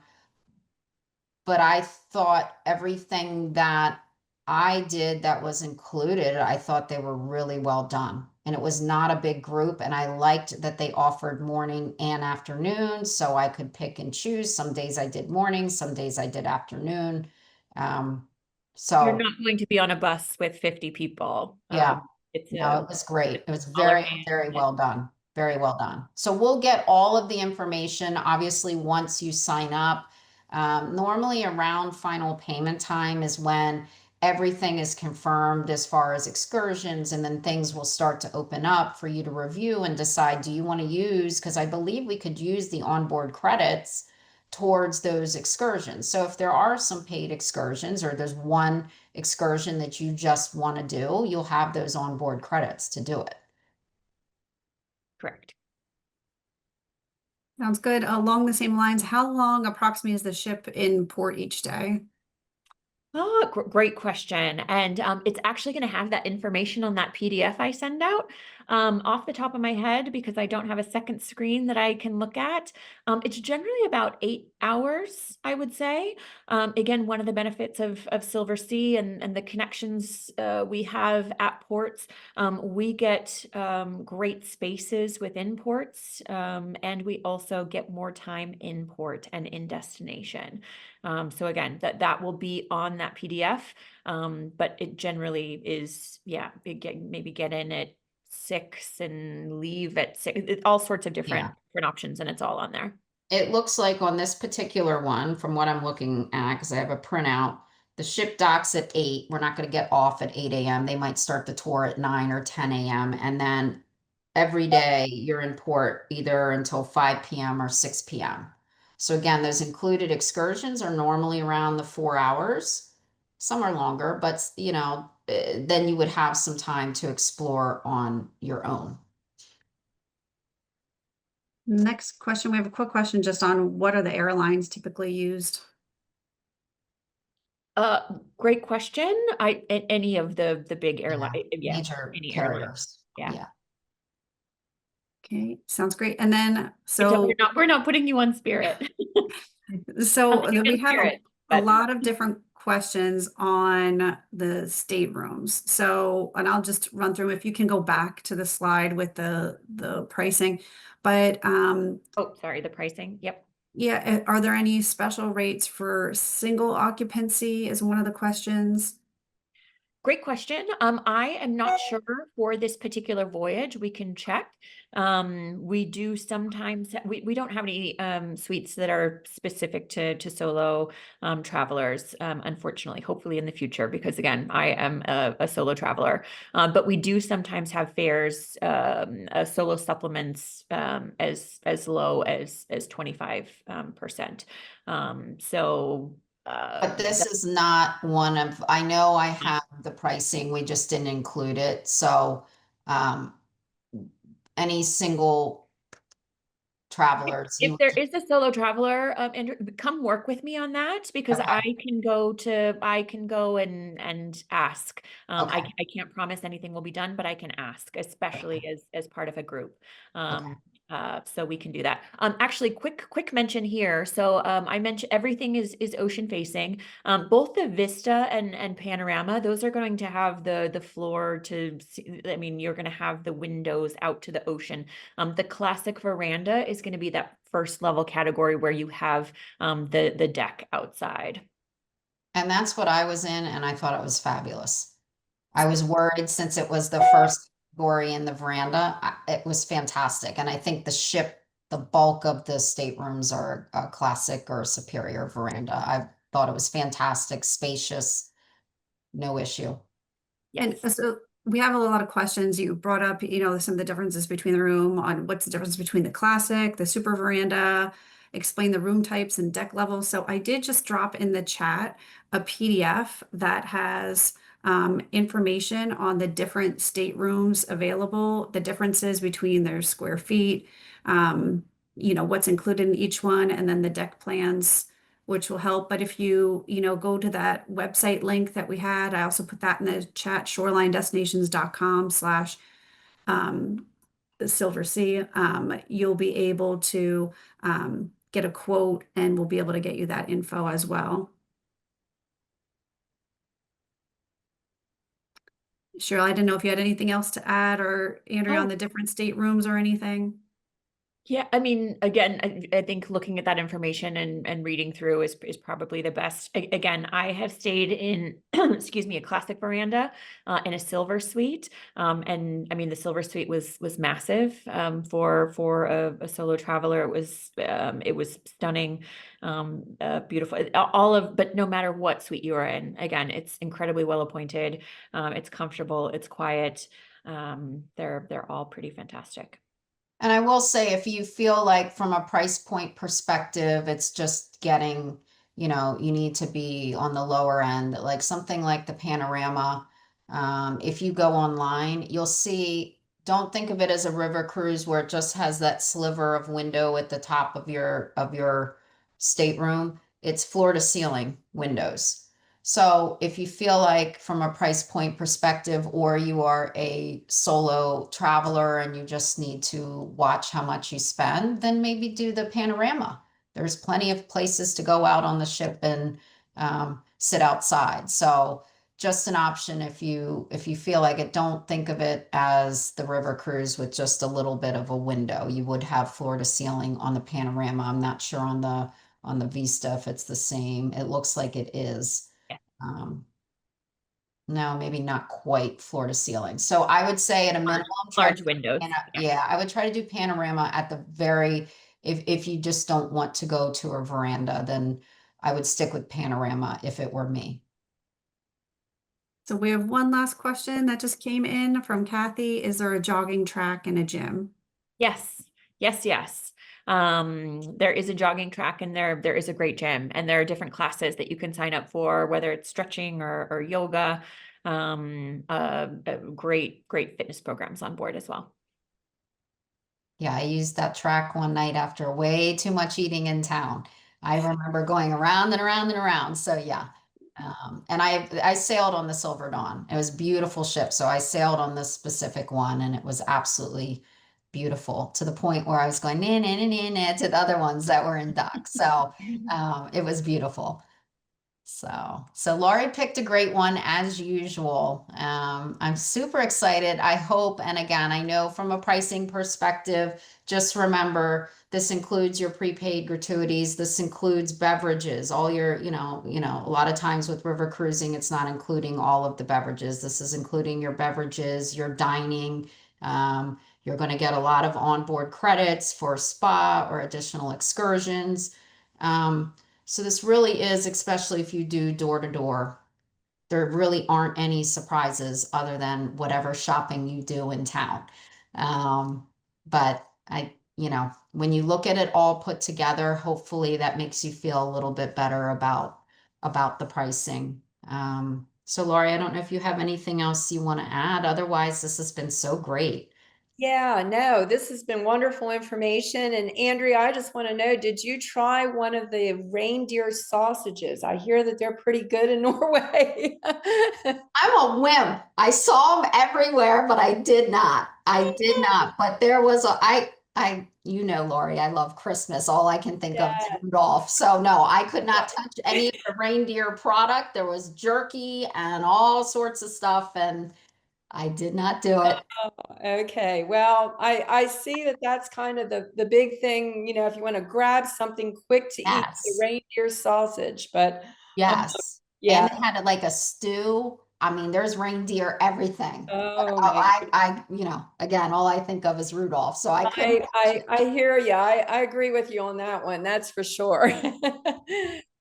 I thought everything that I did that was included, I thought they were really well done. And it was not a big group. And I liked that they offered morning and afternoon. So I could pick and choose. Some days I did morning, some days I did afternoon. You're So not going to be on a bus with 50 people. yeah, It's no, it was great. It was smaller very, van. very well done. Very well done. So we'll get all of the information, obviously, once you sign up. Normally around final payment time is when everything is confirmed as far as excursions, and then things will start to open up for you to review and decide, do you want to use, because I believe we could use the onboard credits towards those excursions. So if there are some paid excursions or there's one excursion that you just want to do, you'll have those onboard credits to do it. Correct. Sounds good. Along the same lines, how long approximately is the ship in port each day? Oh, great question. And it's actually going to have that information on that PDF I send out. Off the top of my head, because I don't have a second screen that I can look at, it's generally about 8 hours, I would say. Again, one of the benefits of Silversea and the connections we have at ports, we get great spaces within ports, and we also get more time in port and in destination. So again, that will be on that PDF, but it generally is, maybe get in at 6 and leave at 6. All sorts of different options, and it's all on there. It looks like on this particular one, from what I'm looking at, because I have a printout, the ship docks at 8. We're not going to get off at 8 a.m. They might start the tour at 9 or 10 a.m. And then every day you're in port either until 5 p.m. or 6 p.m. So again, those included excursions are normally around the 4 hours. Some are longer, but then you would have some time to explore on your own. Next question, we have a quick question just on what are the airlines typically used? Great question. Any of the big airline, Major any carriers. airline. Yeah. Okay, sounds great. And then We're not putting you on Spirit. so You we can have Spirit, a but- lot of different questions on the staterooms. So, and I'll just run through 'em. If you can go back to the slide with the pricing, but Oh, sorry, the pricing. Yep. yeah, are there any special rates for single occupancy is one of the questions. Great question. I am not sure for this particular voyage. We can check. We do sometimes we don't have any suites that are specific to solo travelers, unfortunately. Hopefully in the future, because again, I am a solo traveler. But we do sometimes have fares, solo supplements as low as 25%. So. But this is not one of, I know I have the pricing, we just didn't include it, so, any single travelers, If you, there is a solo traveler, Andrew, come work with me on that, because Okay. I can go and ask. Okay. I can't promise anything will be done, but I can ask, especially as part of a group. So we can do that. Actually, quick mention here. So I mentioned everything is ocean facing. Both the Vista and Panorama, those are going to have the floor to see, I mean, you're going to have the windows out to the ocean. The classic veranda is going to be that first level category where you have the deck outside. and that's what I was in, and I thought it was fabulous. I was worried since it was the first category in the veranda, it was fantastic, and I think the bulk of the staterooms are a classic or superior veranda. I thought it was fantastic, spacious, no issue. Yes. And so we have a lot of questions. You brought up, some of the differences between the room on what's the difference between the classic, the super veranda, explain the room types and deck levels. So I did just drop in the chat a PDF that has information on the different staterooms available, the differences between their square feet, what's included in each one, and then the deck plans, which will help. But if you, go to that website link that we had, I also put that in the chat, shorelinedestinations.com/ Silversea, you'll be able to get a quote, and we'll be able to get you that info as well. Cheryl, I didn't know if you had anything else to add, or Andrea, on the different staterooms or anything. Yeah, I mean, again, I think looking at that information and reading through is probably the best. Again, I have stayed in, excuse me, a classic veranda in a silver suite, and I mean the silver suite was massive for a solo traveler. It was stunning, beautiful. But no matter what suite you are in, again, it's incredibly well appointed. It's comfortable, it's quiet. They're all pretty fantastic. And I will say, if you feel like from a price point perspective, it's just getting, you need to be on the lower end, like something like the Panorama. If you go online, you'll see, don't think of it as a river cruise where it just has that sliver of window at the top of your stateroom. It's floor to ceiling windows. So if you feel like from a price point perspective, or you are a solo traveler and you just need to watch how much you spend, then maybe do the Panorama. There's plenty of places to go out on the ship and sit outside. So just an option if you feel like it. Don't think of it as the river cruise with just a little bit of a window. You would have floor to ceiling on the Panorama. I'm not sure on the Vista if it's the same. It looks like it is. No, maybe not quite floor to ceiling. So I would say at a minimum, Large windows. Yeah, I would try to do Panorama at the very, if you just don't want to go to a veranda, then I would stick with Panorama if it were me. So we have one last question that just came in from Kathy. Is there a jogging track and a gym? Yes. There is a jogging track, and there is a great gym, and there are different classes that you can sign up for, whether it's stretching or yoga. Great fitness programs on board as well. Yeah, I used that track one night after way too much eating in town. I remember going around and around and around. So yeah. And I sailed on the Silver Dawn. It was a beautiful ship. So I sailed on this specific one, and it was absolutely beautiful, to the point where I was going nah, nah, nah, nah, nah, to the other ones that were in dock. So it was beautiful. So Laurie picked a great one as usual. I'm super excited. I hope, and again, I know from a pricing perspective, just remember this includes your prepaid gratuities. This includes beverages, all your, a lot of times with river cruising, it's not including all of the beverages. This is including your beverages, your dining. You're going to get a lot of onboard credits for spa or additional excursions. So this really is, especially if you do door to door, there really aren't any surprises other than whatever shopping you do in town. But when you look at it all put together, hopefully that makes you feel a little bit better about the pricing. So Laurie, I don't know if you have anything else you want to add. Otherwise, this has been so great. Yeah, no, this has been wonderful information. And Andrea, I just want to know, did you try one of the reindeer sausages? I hear that they're pretty good in Norway. I'm a wimp. I saw them everywhere, but I did not. I did not. But there was Lori, I love Christmas. All I can think of is Yeah. Rudolph. So no, I could not touch any of the reindeer product. There was jerky and all sorts of stuff, and I did not do it. Okay, well, I see that that's kind of the big thing, if you want to grab something quick to eat, the Yes. reindeer sausage, but Yes. And yeah. they had it like a stew. I mean, there's reindeer, everything. But Oh my, again, all I think of is Rudolph. So I couldn't. I hear you. I agree with you on that one. That's for sure.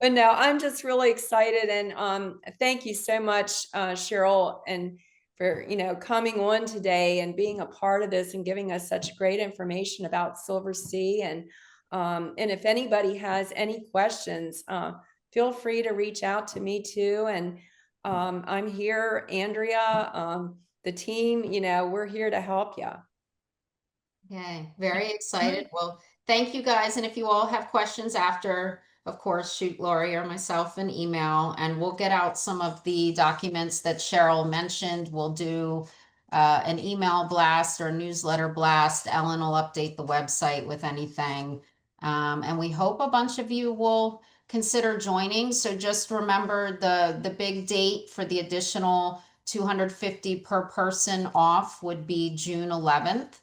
But no, I'm just really excited, and thank you so much, Cheryl, and for coming on today and being a part of this and giving us such great information about Silversea. And if anybody has any questions, feel free to reach out to me too. And I'm here, Andrea, the team. We're here to help you. Okay, very excited. Well, thank you guys. And if you all have questions after, of course, shoot Lori or myself an email and we'll get out some of the documents that Cheryl mentioned. We'll do an email blast or newsletter blast. Ellen will update the website with anything. And we hope a bunch of you will consider joining. So just remember the big date for the additional 250 per person off would be June 11th.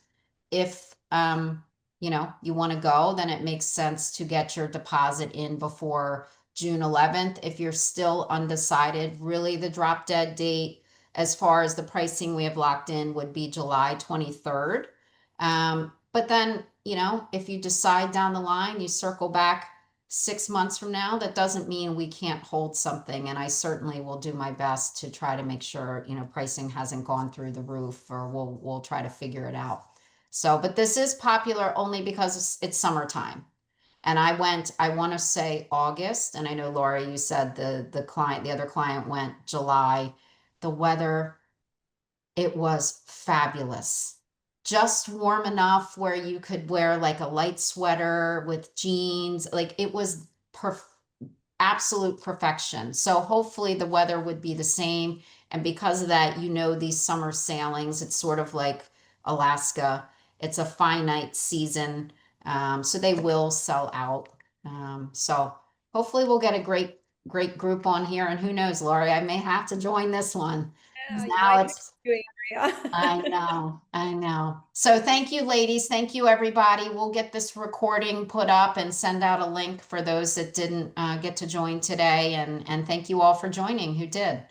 If you want to go, then it makes sense to get your deposit in before June 11th. If you're still undecided, really the drop dead date as far as the pricing we have locked in would be July 23rd. But then, if you decide down the line, you circle back 6 months from now, that doesn't mean we can't hold something. And I certainly will do my best to try to make sure, pricing hasn't gone through the roof, or we'll try to figure it out. So, but this is popular only because it's summertime. And I want to say August, and I know Laura, you said the other client went July. The weather, it was fabulous. Just warm enough where you could wear like a light sweater with jeans. Like it was absolute perfection. So hopefully the weather would be the same. And because of that, these summer sailings, it's sort of like Alaska. It's a finite season. So they will sell out. So hopefully we'll get a great group on here. And who knows, Lori, I may have to join this one. Yeah, you Now might it's have to, Andrea. I know. So thank you, ladies. Thank you, everybody. We'll get this recording put up and send out a link for those that didn't get to join today. And thank you all for joining who did.